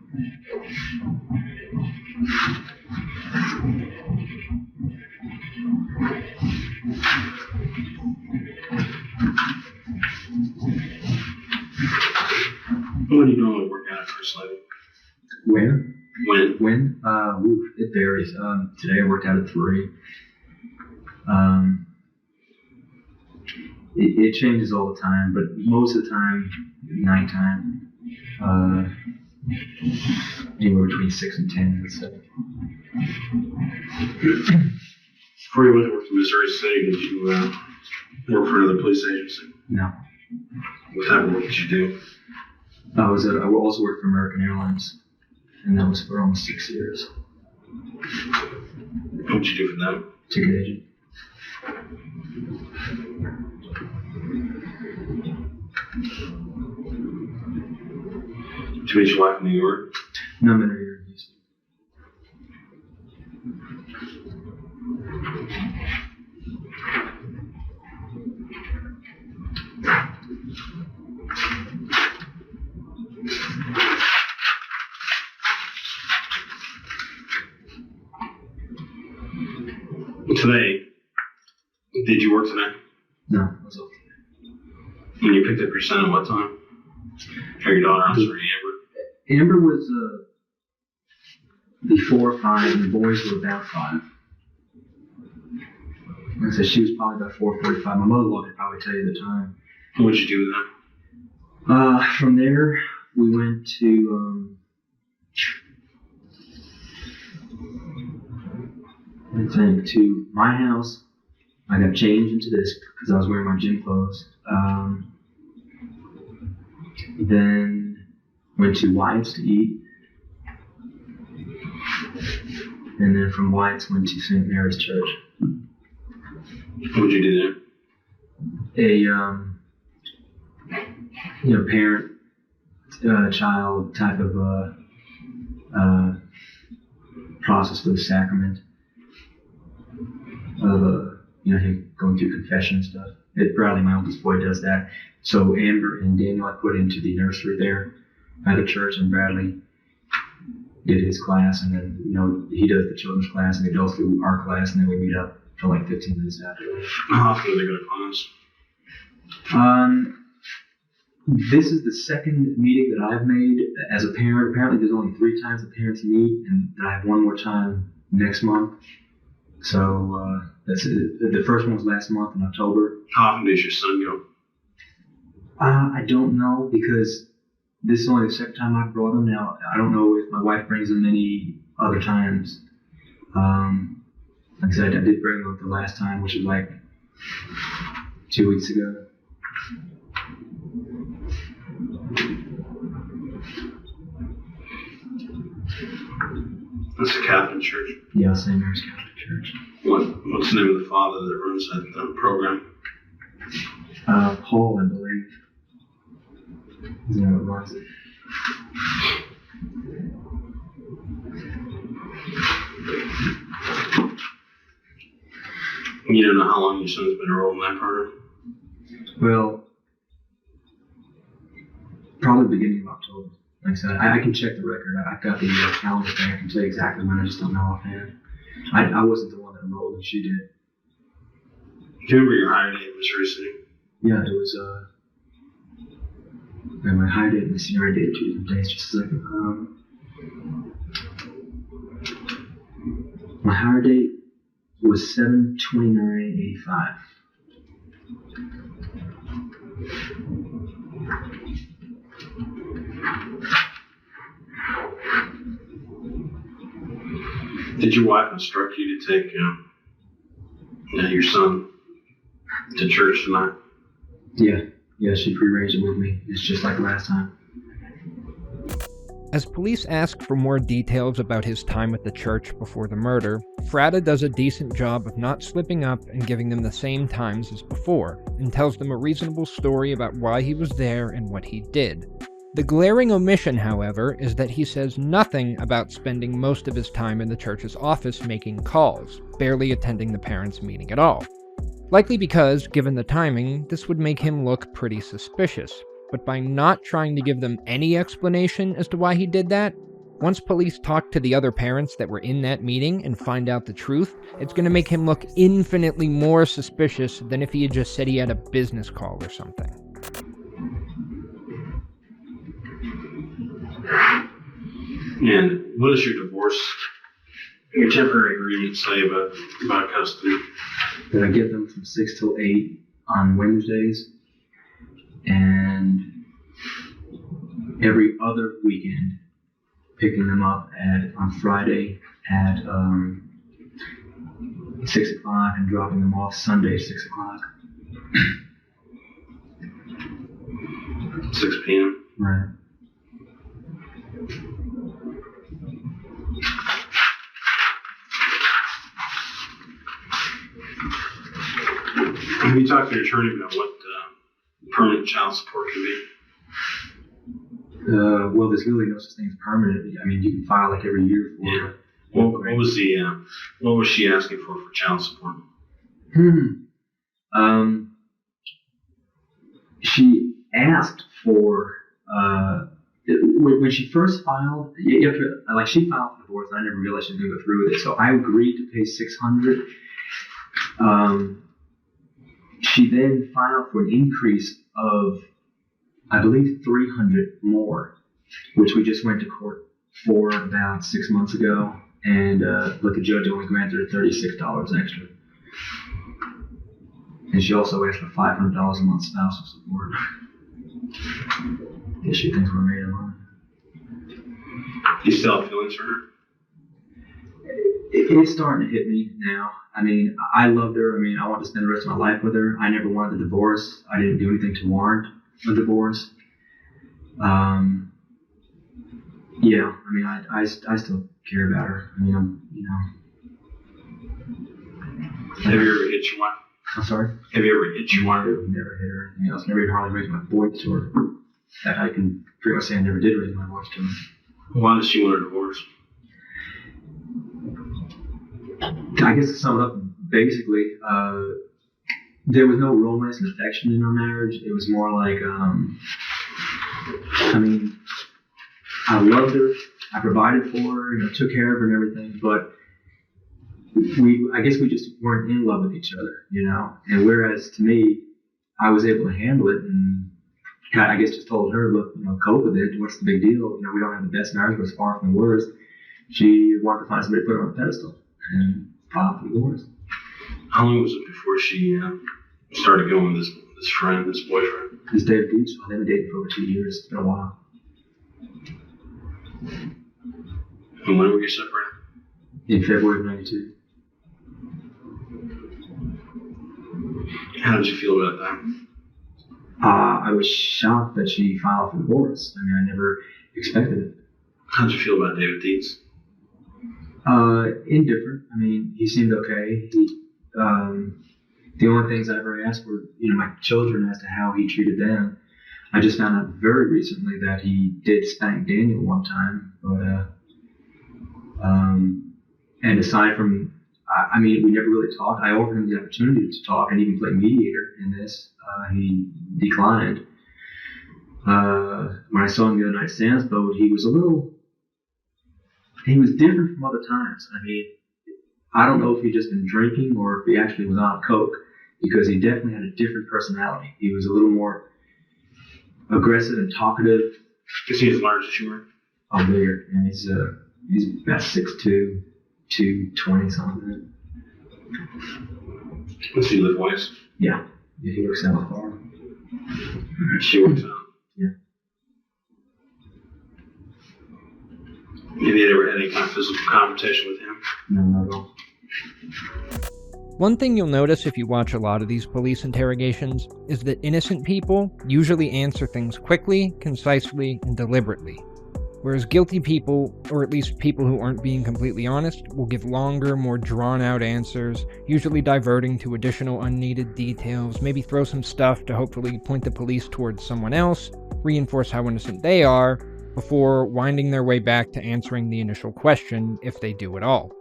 When do you normally work out at First Lady? Where? When? It varies. Today I worked out at 3. It changes all the time, but most of the time, nighttime, anywhere between 6 and 10, let's say. Before you went to work in Missouri City, did you work for another police agency? No. What type of work did you do? I also worked for American Airlines, and that was for almost 6 years. What did you do for them? Ticket agent. Did you meet your wife in New York? No, I'm in here in Houston. Today, did you work today? No, I was off today. When you picked up your son at what time? Or your daughter, I'm sorry, Amber? Amber was before 5, and the boys were about 5. Like I said, she was probably about 4:45. My mother-in-law could probably tell you the time. What did you do then? From there, we went to to my house. I got changed into this because I was wearing my gym clothes. Then went to Wyatt's to eat. And then from Wyatt's went to St. Mary's Church. What did you do there? A parent child type of process for the sacrament of him going through confession and stuff. Bradley, my oldest boy, does that. So Amber and Daniel I put into the nursery there at the church, and Bradley did his class, and then he does the children's class, and they go through our class, and then we meet up for like 15 minutes after that. How often do they go to class? This is the second meeting that I've made as a parent. Apparently there's only 3 times the parents meet, and I have one more time next month. So that's it. The first one was last month in October. How often does your son go? I don't know, because this is only the second time I've brought him. Now, I don't know if my wife brings him any other times. Like I said, I did bring him the last time, which was like 2 weeks ago. That's a Catholic church. Yeah, St. Mary's Catholic Church. What's the name of the father that runs that program? Paul, I believe. Is that what it was? You don't know how long your son's been enrolled in that program? Well, probably beginning of October. Like I said, I can check the record. I've got the calendar thing. I can tell you exactly when. I just don't know offhand. I wasn't the one that enrolled, and she did. Do you remember your hire date was recently? Yeah, it was. My hire date and my senior date are 2 different days. Just a second. My hire date was 7/29/85. Did your wife instruct you to take your son to church tonight? Yeah, she prearranged it with me. It's just like last time. As police ask for more details about his time at the church before the murder, Fratta does a decent job of not slipping up and giving them the same times as before, and tells them a reasonable story about why he was there and what he did. The glaring omission, however, is that he says nothing about spending most of his time in the church's office making calls, barely attending the parents' meeting at all. Likely because, given the timing, this would make him look pretty suspicious. But by not trying to give them any explanation as to why he did that, once police talk to the other parents that were in that meeting and find out the truth, it's going to make him look infinitely more suspicious than if he had just said he had a business call or something. And what does your temporary agreement say about custody? That I get them from 6 till 8 on Wednesdays, and every other weekend, picking them up on Friday at 6 o'clock and dropping them off Sunday at 6 o'clock. 6 p.m. Right. Have you talked to your attorney about what permanent child support can be? Well, there's really no such thing as permanent. I mean, you can file like every year for. Yeah. What was she asking for child support? She asked for when she first filed. You have to, like, she filed for divorce, and I never realized she was going to go through with it. So I agreed to pay $600. She then filed for an increase of, I believe, $300 more, which we just went to court for about 6 months ago, but the judge only granted her $36 extra. And she also asked for $500 a month spousal support. I guess she thinks we're made of money. You still have feelings for her? It's starting to hit me now. I mean, I loved her. I mean, I wanted to spend the rest of my life with her. I never wanted a divorce. I didn't do anything to warrant a divorce. Yeah, I mean, I still care about her. I mean, Have you ever hit your wife? I'm sorry? Have you ever hit your wife? I've never hit her. I was never even hardly raised my voice to her. That I can pretty much say I never did raise my voice to her. Why does she want a divorce? I guess to sum it up, basically, there was no romance and affection in our marriage. It was more like, I mean, I loved her, I provided for her, took care of her and everything, but I guess we just weren't in love with each other, And whereas to me, I was able to handle it, and I guess just told her, look, cope with it. What's the big deal? We don't have the best marriage, but it's far from the worst. She wanted to find somebody to put her on a pedestal and file for divorce. How long was it before she started going with this friend, this boyfriend? This David Beach. They've been dating for over 2 years. It's been a while. And when were you separated? In February of '92. How did you feel about that? I was shocked that she filed for divorce. I mean, I never expected it. How did you feel about David Dietz? Indifferent. I mean, he seemed okay. The only things I ever asked were, my children as to how he treated them. I just found out very recently that he did spank Daniel one time, but And aside from, I mean, we never really talked. I offered him the opportunity to talk and even play mediator in this. He declined. When I saw him the other night at Sam's Boat, he was different from other times. I mean, I don't know if he'd just been drinking or if he actually was on coke, because he definitely had a different personality. He was a little more aggressive and talkative. Is he as large as you were? Oh, bigger. And he's about 6'2", 220 something. Does he live west? Yeah. He works out with Farah. She works out? Yeah. Have you ever had any kind of physical confrontation with him? No, not at all. One thing you'll notice if you watch a lot of these police interrogations is that innocent people usually answer things quickly, concisely, and deliberately, whereas guilty people, or at least people who aren't being completely honest, will give longer, more drawn-out answers, usually diverting to additional unneeded details, maybe throw some stuff to hopefully point the police towards someone else, reinforce how innocent they are, before winding their way back to answering the initial question, if they do at all.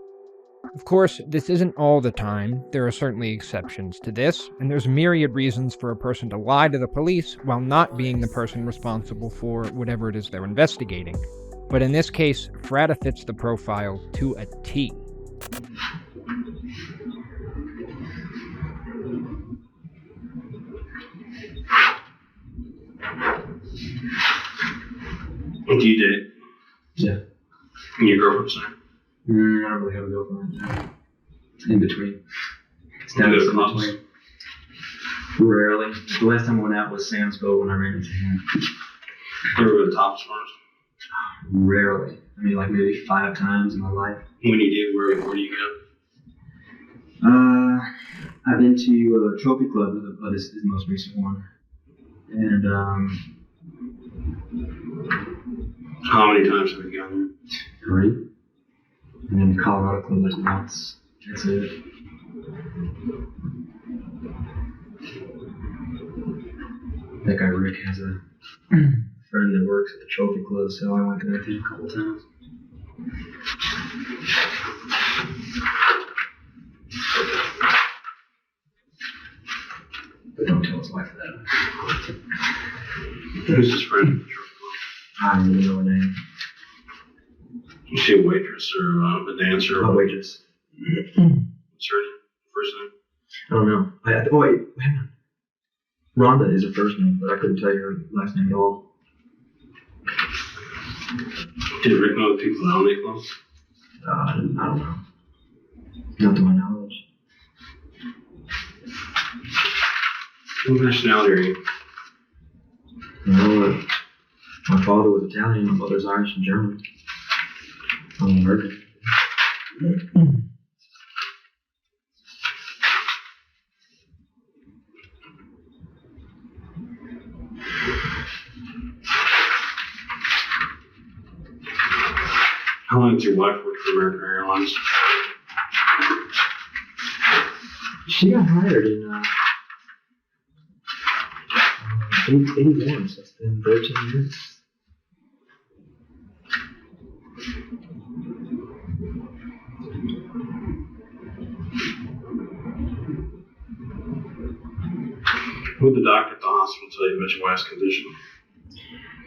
Of course, this isn't all the time. There are certainly exceptions to this, and there's myriad reasons for a person to lie to the police while not being the person responsible for whatever it is they're investigating. But in this case, Fratta fits the profile to a T. Do you date? Yeah. And your girlfriend's there? I don't really have a girlfriend. In between. It's down You to go to in clubs? between. Rarely. The last time I went out was Sam's Boat when I ran into him. You ever go to Top's Farms? Rarely. I mean, like maybe 5 times in my life. When you do, where do you go? I've been to Trophy Club, this is the most recent one. And, How many times have you gone 3. And then the Colorado Club like once. That's it. That guy Rick has a friend that works at the Trophy Club, so I went there with him a couple times. But don't tell his wife that. there? Who's his friend at the Trophy I don't even know her name. Club? Is she a waitress or a dancer? A waitress. What's her name? First name? I don't know. Oh wait, hang on. Rhonda is her first name, but I couldn't tell you her last name at all. Did Rick know the people that own the club? I don't know. Not to my knowledge. What nationality are you? No, my father was Italian, my mother's Irish and German. I'm American. How long did your wife work for American Airlines? She got hired in 81, so it's been 13 years. What did the doctor at the hospital tell you about your wife's condition?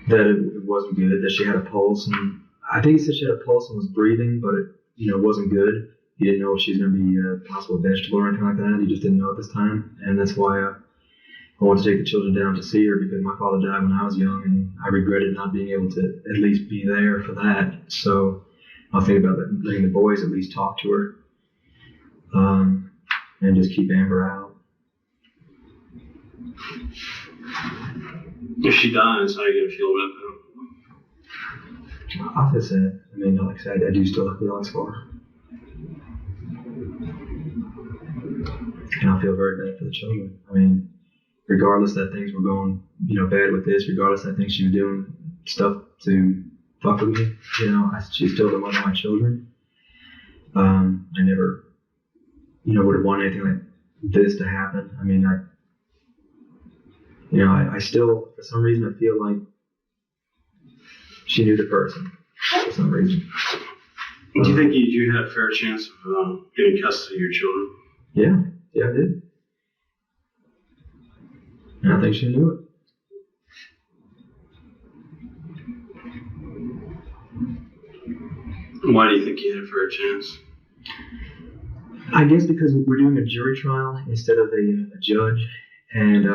That it wasn't good, that she had a pulse, and I think he said she had a pulse and was breathing, but it wasn't good. He didn't know if she was going to be a possible vegetable or anything like that. He just didn't know at this time, and that's why I wanted to take the children down to see her, because my father died when I was young, and I regretted not being able to at least be there for that. So I was thinking about letting the boys at least talk to her, and just keep Amber out. If she dies, how are you going to feel about I feel sad. I mean, like I said, I do still have feelings for her. And I feel very bad for the children. I mean, regardless that things were going, bad with this, regardless that things she was doing stuff to fuck with me, she's still the mother of my children. I never, would have wanted anything like this to happen. I mean, I still, for some reason, I feel like she knew the person, for some reason. Do you think you had a fair chance of getting custody of your children? Yeah, I did. And I think she knew it. Why do you think you had a fair chance? I guess because we're doing a jury trial instead of a judge, and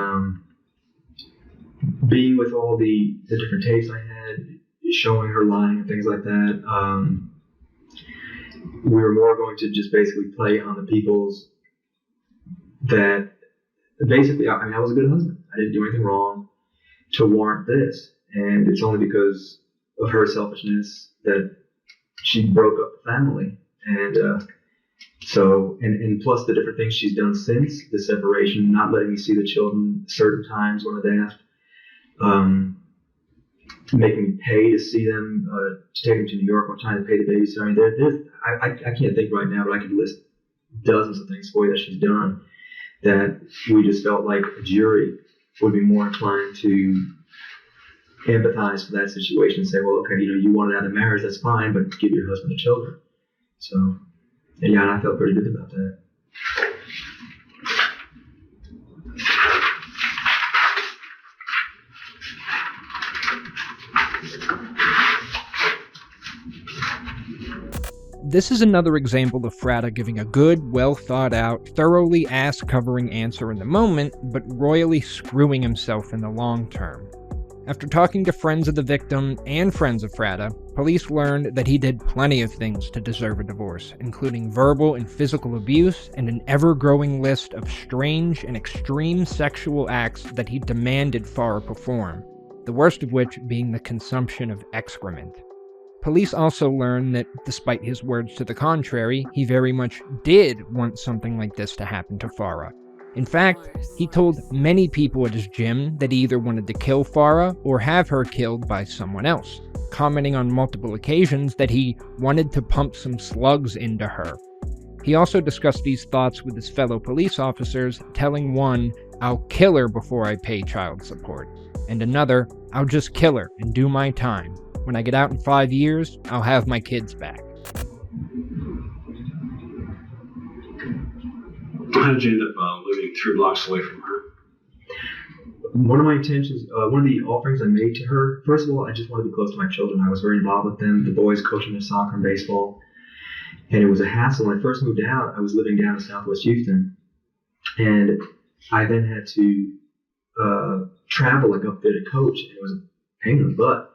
being with all the different tapes I had, showing her lying and things like that, we were more going to just basically play on the people's that basically, I mean, I was a good husband. I didn't do anything wrong to warrant this, and it's only because of her selfishness that she broke up the family, and and plus the different things she's done since the separation, not letting me see the children certain times when I've asked, making me pay to see them, to take them to New York one time to pay the babysitter. I mean, I can't think right now, but I could list dozens of things for you that she's done that we just felt like a jury would be more inclined to empathize for that situation and say, well, okay, you wanted out of marriage, that's fine, but give your husband the children. So, yeah, and I felt pretty good about that. This is another example of Fratta giving a good, well-thought-out, thoroughly ass-covering answer in the moment, but royally screwing himself in the long term. After talking to friends of the victim and friends of Fratta, police learned that he did plenty of things to deserve a divorce, including verbal and physical abuse and an ever-growing list of strange and extreme sexual acts that he demanded Farah perform, the worst of which being the consumption of excrement. Police also learned that, despite his words to the contrary, he very much did want something like this to happen to Farah. In fact, he told many people at his gym that he either wanted to kill Farah or have her killed by someone else, commenting on multiple occasions that he wanted to pump some slugs into her. He also discussed these thoughts with his fellow police officers, telling one, "I'll kill her before I pay child support," and another, "I'll just kill her and do my time. When I get out in 5 years, I'll have my kids back." How did you end up living 3 blocks away from her? One of my intentions, one of the offerings I made to her, first of all, I just wanted to be close to my children. I was very involved with them, the boys coaching their soccer and baseball, and it was a hassle. When I first moved out, I was living down in Southwest Houston, and I then had to travel like up there to coach, and it was a pain in the butt.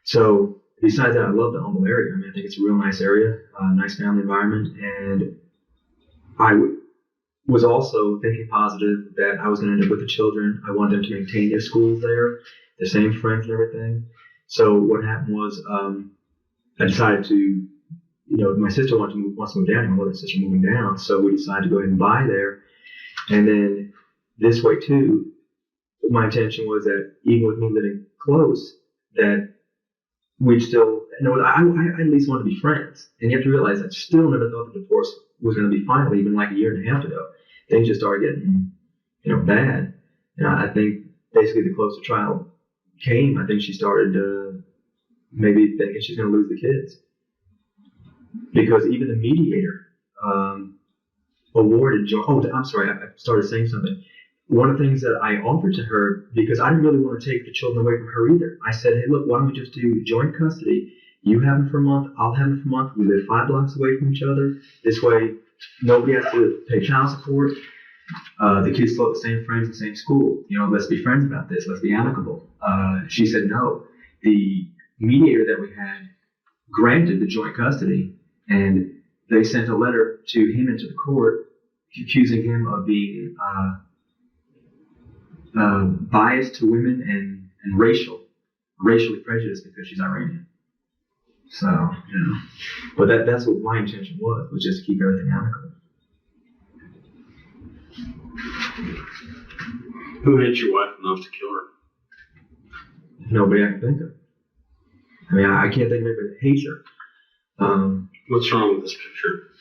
So besides that, I love the Humble area. I mean, I think it's a real nice area, nice family environment, and I was also thinking positive that I was going to end up with the children. I wanted them to maintain their schools there, the same friends and everything. So what happened was I decided to, my sister wants to move down, my mother and sister moving down, so we decided to go ahead and buy there. And then this way too, my intention was that even with me living close, that we'd still, I at least wanted to be friends. And you have to realize I still never thought the divorce was going to be final, even like a year and a half ago. Things just started getting, bad. And I think basically the closer trial came, I think she started maybe thinking she's going to lose the kids. Because even the mediator awarded, I'm sorry, I started saying something. One of the things that I offered to her, because I didn't really want to take the children away from her either, I said, hey, look, why don't we just do joint custody? You have them for a month, I'll have them for a month. We live 5 blocks away from each other. This way, nobody has to pay child support. The kids still have the same friends, the same school. Let's be friends about this. Let's be amicable. She said no. The mediator that we had granted the joint custody, and they sent a letter to him and to the court accusing him of being biased to women and racially prejudiced because she's Iranian. So, but that's what my intention was just to keep everything amicable. Who hit your wife enough to kill her? Nobody I can think of. I mean, I can't think of anybody that hates her. What's wrong with this picture?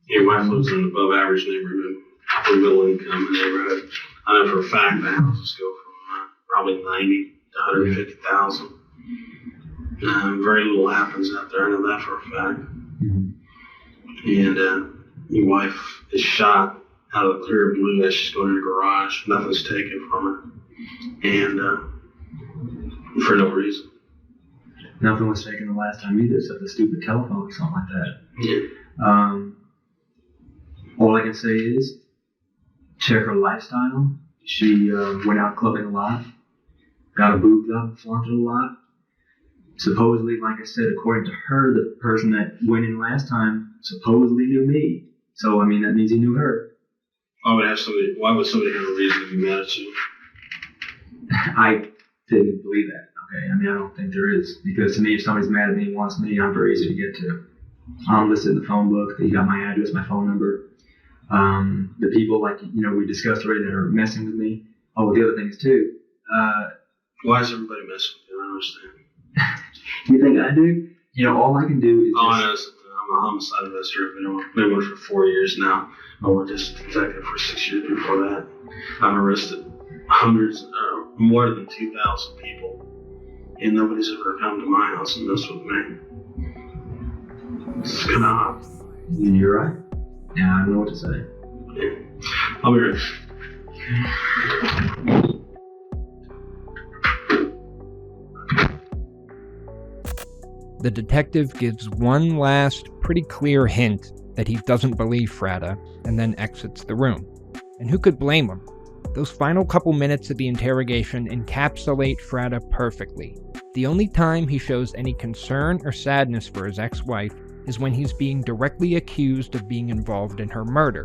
Your wife lives in an above average neighborhood, upper middle income neighborhood. I know for a fact the houses go from probably 90 to 150,000. Very little happens out there, I know that for a fact. And your wife is shot out of the clear blue as she's going in the garage. Nothing's taken from her. And for no reason. Nothing was taken the last time either, except the stupid telephone or something like that. Yeah. All I can say is, check her lifestyle. She went out clubbing a lot, got her boobs up, flaunted a lot. Supposedly, like I said, according to her, the person that went in last time supposedly knew me. So, I mean, that means he knew her. Why would somebody have a reason to be mad at you? I didn't believe that. Okay, I mean, I don't think there is. Because to me, if somebody's mad at me and wants me, I'm very easy to get to. I'm listed in the phone book. You got my address, my phone number. The people, like, we discussed already that are messing with me. Oh, well, the other things too. Why is everybody messing with you? I don't understand. You think I do? All I can do is I'm a homicide investigator. I've been one for 4 years now. I worked as a detective for 6 years before that. I've arrested more than 2,000 people. And nobody's ever come to my house and messed with me. It's kind of odd. You're right. Yeah, I don't know what to say. Yeah. I'll be right back. The detective gives one last, pretty clear hint that he doesn't believe Fratta, and then exits the room. And who could blame him? Those final couple minutes of the interrogation encapsulate Fratta perfectly. The only time he shows any concern or sadness for his ex-wife is when he's being directly accused of being involved in her murder.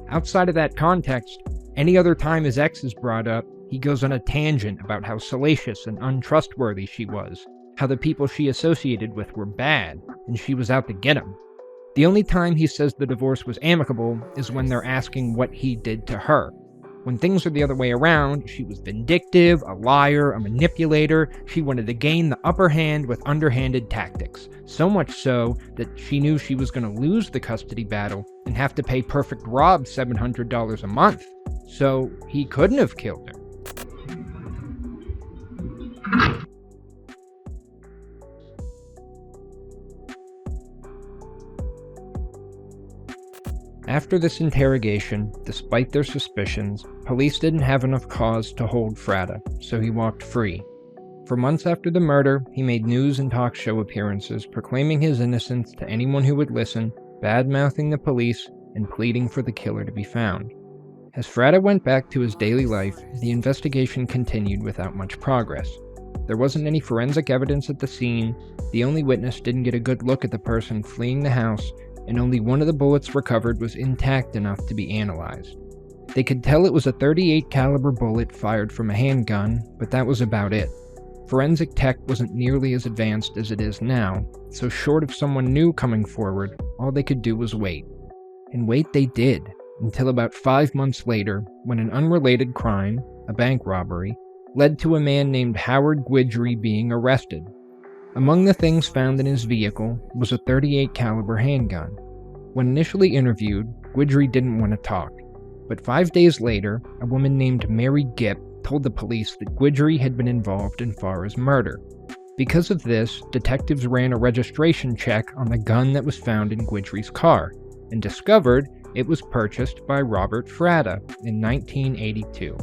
Outside of that context, any other time his ex is brought up, he goes on a tangent about how salacious and untrustworthy she was, how the people she associated with were bad, and she was out to get him. The only time he says the divorce was amicable is when they're asking what he did to her. When things are the other way around, she was vindictive, a liar, a manipulator. She wanted to gain the upper hand with underhanded tactics. So much so that she knew she was going to lose the custody battle and have to pay Perfect Rob $700 a month. So he couldn't have killed her. After this interrogation, despite their suspicions, police didn't have enough cause to hold Fratta, so he walked free. For months after the murder, he made news and talk show appearances proclaiming his innocence to anyone who would listen, bad-mouthing the police, and pleading for the killer to be found. As Fratta went back to his daily life, the investigation continued without much progress. There wasn't any forensic evidence at the scene, the only witness didn't get a good look at the person fleeing the house, and only one of the bullets recovered was intact enough to be analyzed. They could tell it was a .38 caliber bullet fired from a handgun, but that was about it. Forensic tech wasn't nearly as advanced as it is now, so short of someone new coming forward, all they could do was wait. And wait they did, until about 5 months later, when an unrelated crime, a bank robbery, led to a man named Howard Guidry being arrested. Among the things found in his vehicle was a .38 caliber handgun. When initially interviewed, Guidry didn't want to talk, but 5 days later, a woman named Mary Gipp told the police that Guidry had been involved in Farah's murder. Because of this, detectives ran a registration check on the gun that was found in Guidry's car, and discovered it was purchased by Robert Fratta in 1982.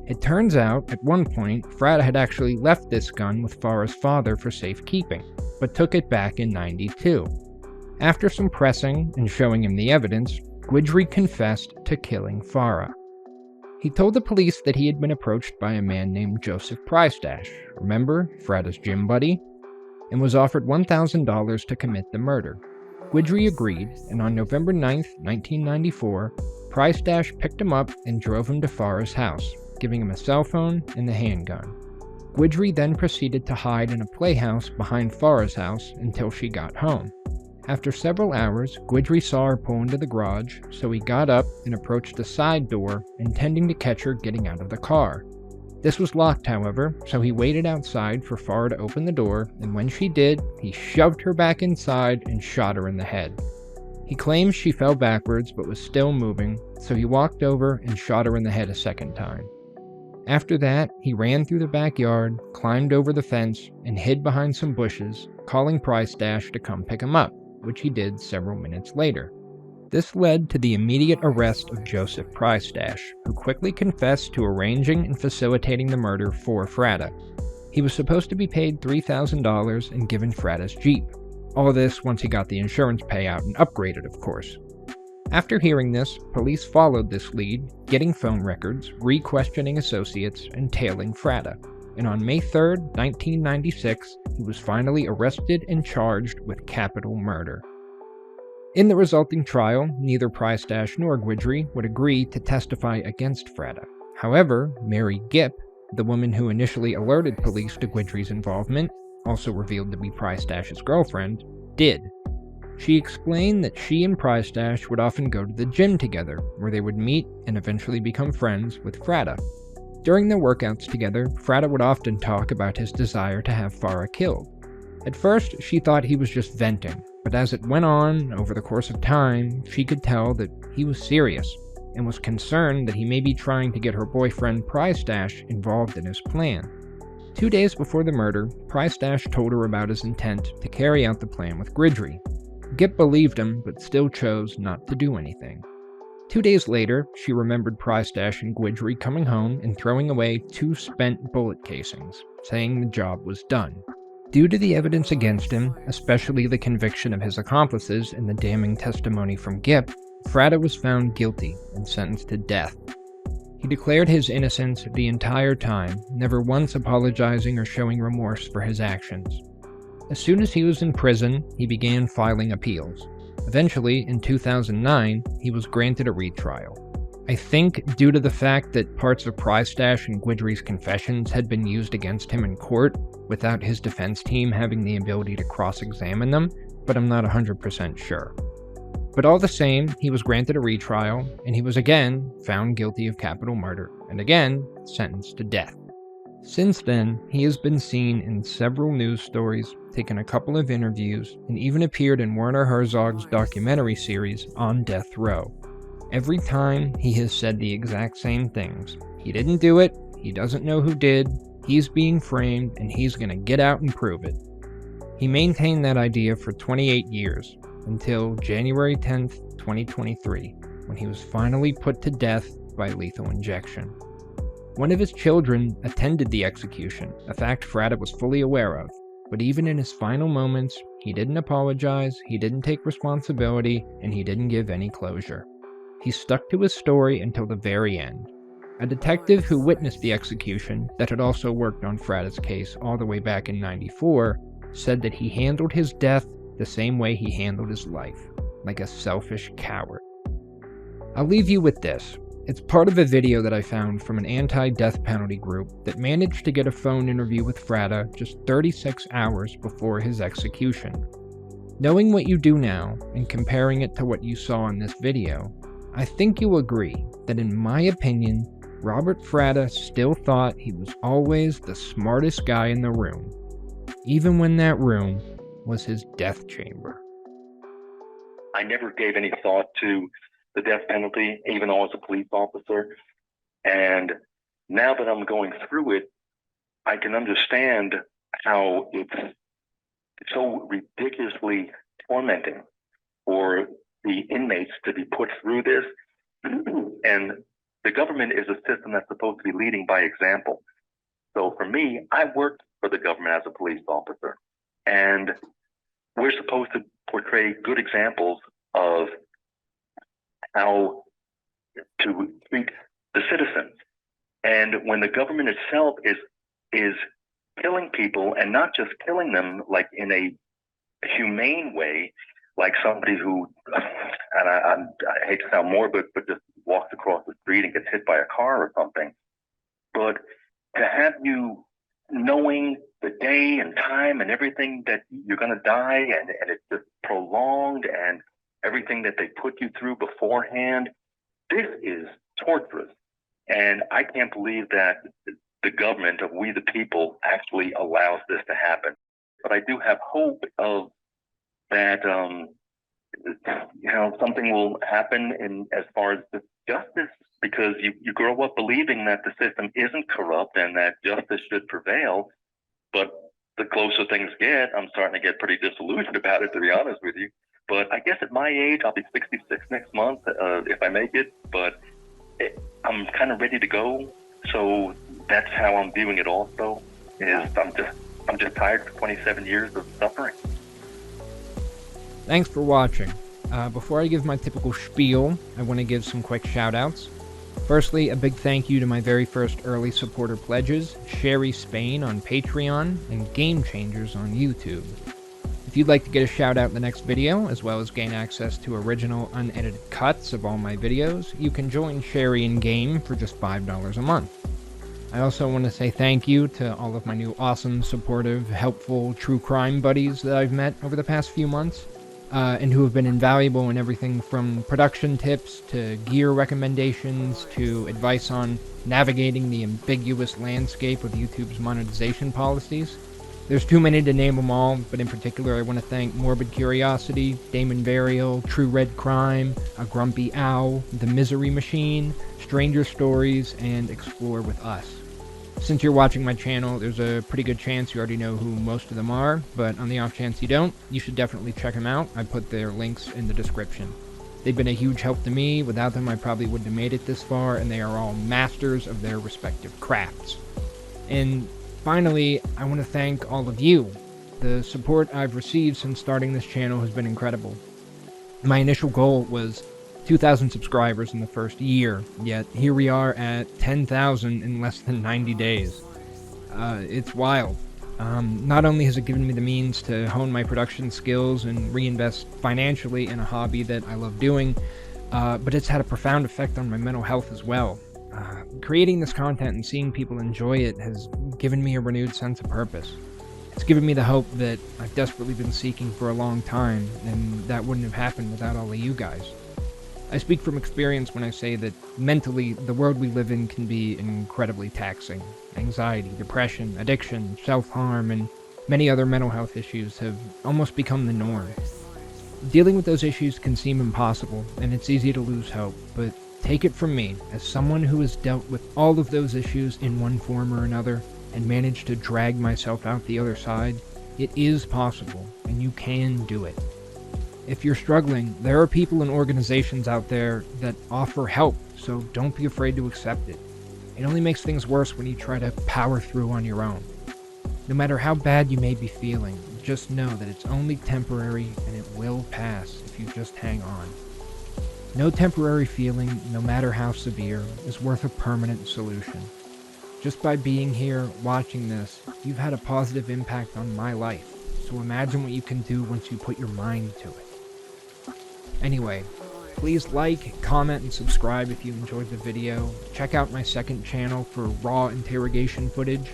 It turns out, at one point, Fratta had actually left this gun with Farah's father for safekeeping, but took it back in '92. After some pressing and showing him the evidence, Guidry confessed to killing Farah. He told the police that he had been approached by a man named Joseph Prystash, remember, Fratta's gym buddy, and was offered $1,000 to commit the murder. Guidry agreed, and on November 9, 1994, Prystash picked him up and drove him to Farah's house, giving him a cell phone and the handgun. Guidry then proceeded to hide in a playhouse behind Farah's house until she got home. After several hours, Guidry saw her pull into the garage, so he got up and approached the side door, intending to catch her getting out of the car. This was locked, however, so he waited outside for Farah to open the door, and when she did, he shoved her back inside and shot her in the head. He claims she fell backwards but was still moving, so he walked over and shot her in the head a second time. After that, he ran through the backyard, climbed over the fence, and hid behind some bushes, calling Price Dash to come pick him up, which he did several minutes later. This led to the immediate arrest of Joseph Price Dash, who quickly confessed to arranging and facilitating the murder for Fratta. He was supposed to be paid $3,000 and given Fratta's Jeep. All this once he got the insurance payout and upgraded, of course. After hearing this, police followed this lead, getting phone records, re-questioning associates, and tailing Fratta. And on May 3, 1996, he was finally arrested and charged with capital murder. In the resulting trial, neither Price Dash nor Guidry would agree to testify against Fratta. However, Mary Gipp, the woman who initially alerted police to Guidry's involvement, also revealed to be Price Dash's girlfriend, did. She explained that she and Price Dash would often go to the gym together, where they would meet and eventually become friends with Fratta. During their workouts together, Fratta would often talk about his desire to have Farah killed. At first, she thought he was just venting, but as it went on, over the course of time, she could tell that he was serious, and was concerned that he may be trying to get her boyfriend Price Dash involved in his plan. 2 days before the murder, Price Dash told her about his intent to carry out the plan with Guidry. Gipp believed him, but still chose not to do anything. 2 days later, she remembered Price Dash and Guidry coming home and throwing away 2 spent bullet casings, saying the job was done. Due to the evidence against him, especially the conviction of his accomplices and the damning testimony from Gipp, Fratta was found guilty and sentenced to death. He declared his innocence the entire time, never once apologizing or showing remorse for his actions. As soon as he was in prison, he began filing appeals. Eventually, in 2009, he was granted a retrial. I think due to the fact that parts of Price Dash and Guidry's confessions had been used against him in court, without his defense team having the ability to cross-examine them, but I'm not 100% sure. But all the same, he was granted a retrial, and he was again found guilty of capital murder, and again sentenced to death. Since then, he has been seen in several news stories, taken a couple of interviews, and even appeared in Werner Herzog's documentary series On Death Row. Every time, he has said the exact same things. He didn't do it, he doesn't know who did, he's being framed, and he's gonna get out and prove it. He maintained that idea for 28 years, until January 10th, 2023, when he was finally put to death by lethal injection. One of his children attended the execution, a fact Fratta was fully aware of, but even in his final moments, he didn't apologize, he didn't take responsibility, and he didn't give any closure. He stuck to his story until the very end. A detective who witnessed the execution, that had also worked on Fratta's case all the way back in '94, said that he handled his death the same way he handled his life, like a selfish coward. I'll leave you with this. It's part of a video that I found from an anti-death penalty group that managed to get a phone interview with Fratta just 36 hours before his execution. Knowing what you do now, and comparing it to what you saw in this video, I think you'll agree that in my opinion, Robert Fratta still thought he was always the smartest guy in the room, even when that room was his death chamber. I never gave any thought to the death penalty, even though I was a police officer. And now that I'm going through it, I can understand how it's so ridiculously tormenting for the inmates to be put through this. And the government is a system that's supposed to be leading by example. So for me, I worked for the government as a police officer. And we're supposed to portray good examples of how to treat the citizens. And when the government itself is killing people, and not just killing them like in a humane way, like somebody who, and I hate to sound morbid, but just walks across the street and gets hit by a car or something. But to have you knowing the day and time and everything that you're going to die, and it's just prolonged, and everything that they put you through beforehand, this is torturous. And I can't believe that the government, of we the people, actually allows this to happen. But I do have hope of that, something will happen in as far as the justice, because because you grow up believing that the system isn't corrupt and that justice should prevail. But the closer things get, I'm starting to get pretty disillusioned about it, to be honest with you. But I guess at my age, I'll be 66 next month if I make it. But I'm kind of ready to go. So that's how I'm viewing it also, is I'm just tired of 27 years of suffering. Thanks for watching. Before I give my typical spiel, I want to give some quick shout-outs. Firstly, a big thank you to my very first early supporter pledges, Sherry Spain on Patreon, and Game Changers on YouTube. If you'd like to get a shout-out in the next video, as well as gain access to original unedited cuts of all my videos, you can join Sherry in Game for just $5 a month. I also want to say thank you to all of my new awesome, supportive, helpful, true crime buddies that I've met over the past few months. And who have been invaluable in everything from production tips to gear recommendations to advice on navigating the ambiguous landscape of YouTube's monetization policies. There's too many to name them all, but in particular I want to thank Morbid Curiosity, Damon Varial, True Red Crime, A Grumpy Owl, The Misery Machine, Stranger Stories, and Explore With Us. Since you're watching my channel, there's a pretty good chance you already know who most of them are, but on the off chance you don't, you should definitely check them out. I put their links in the description. They've been a huge help to me. Without them, I probably wouldn't have made it this far, and they are all masters of their respective crafts. And finally, I want to thank all of you. The support I've received since starting this channel has been incredible. My initial goal was 2,000 subscribers in the first year, yet here we are at 10,000 in less than 90 days. It's wild. Not only has it given me the means to hone my production skills and reinvest financially in a hobby that I love doing, but it's had a profound effect on my mental health as well. Creating this content and seeing people enjoy it has given me a renewed sense of purpose. It's given me the hope that I've desperately been seeking for a long time, and that wouldn't have happened without all of you guys. I speak from experience when I say that mentally, the world we live in can be incredibly taxing. Anxiety, depression, addiction, self-harm, and many other mental health issues have almost become the norm. Dealing with those issues can seem impossible, and it's easy to lose hope, but take it from me, as someone who has dealt with all of those issues in one form or another, and managed to drag myself out the other side, it is possible, and you can do it. If you're struggling, there are people and organizations out there that offer help, so don't be afraid to accept it. It only makes things worse when you try to power through on your own. No matter how bad you may be feeling, just know that it's only temporary and it will pass if you just hang on. No temporary feeling, no matter how severe, is worth a permanent solution. Just by being here, watching this, you've had a positive impact on my life, so imagine what you can do once you put your mind to it. Anyway, please like, comment, and subscribe if you enjoyed the video. Check out my second channel for raw interrogation footage.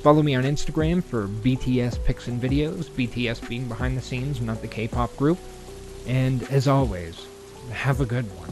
Follow me on Instagram for BTS pics and videos, BTS being behind the scenes, not the K-pop group. And as always, have a good one.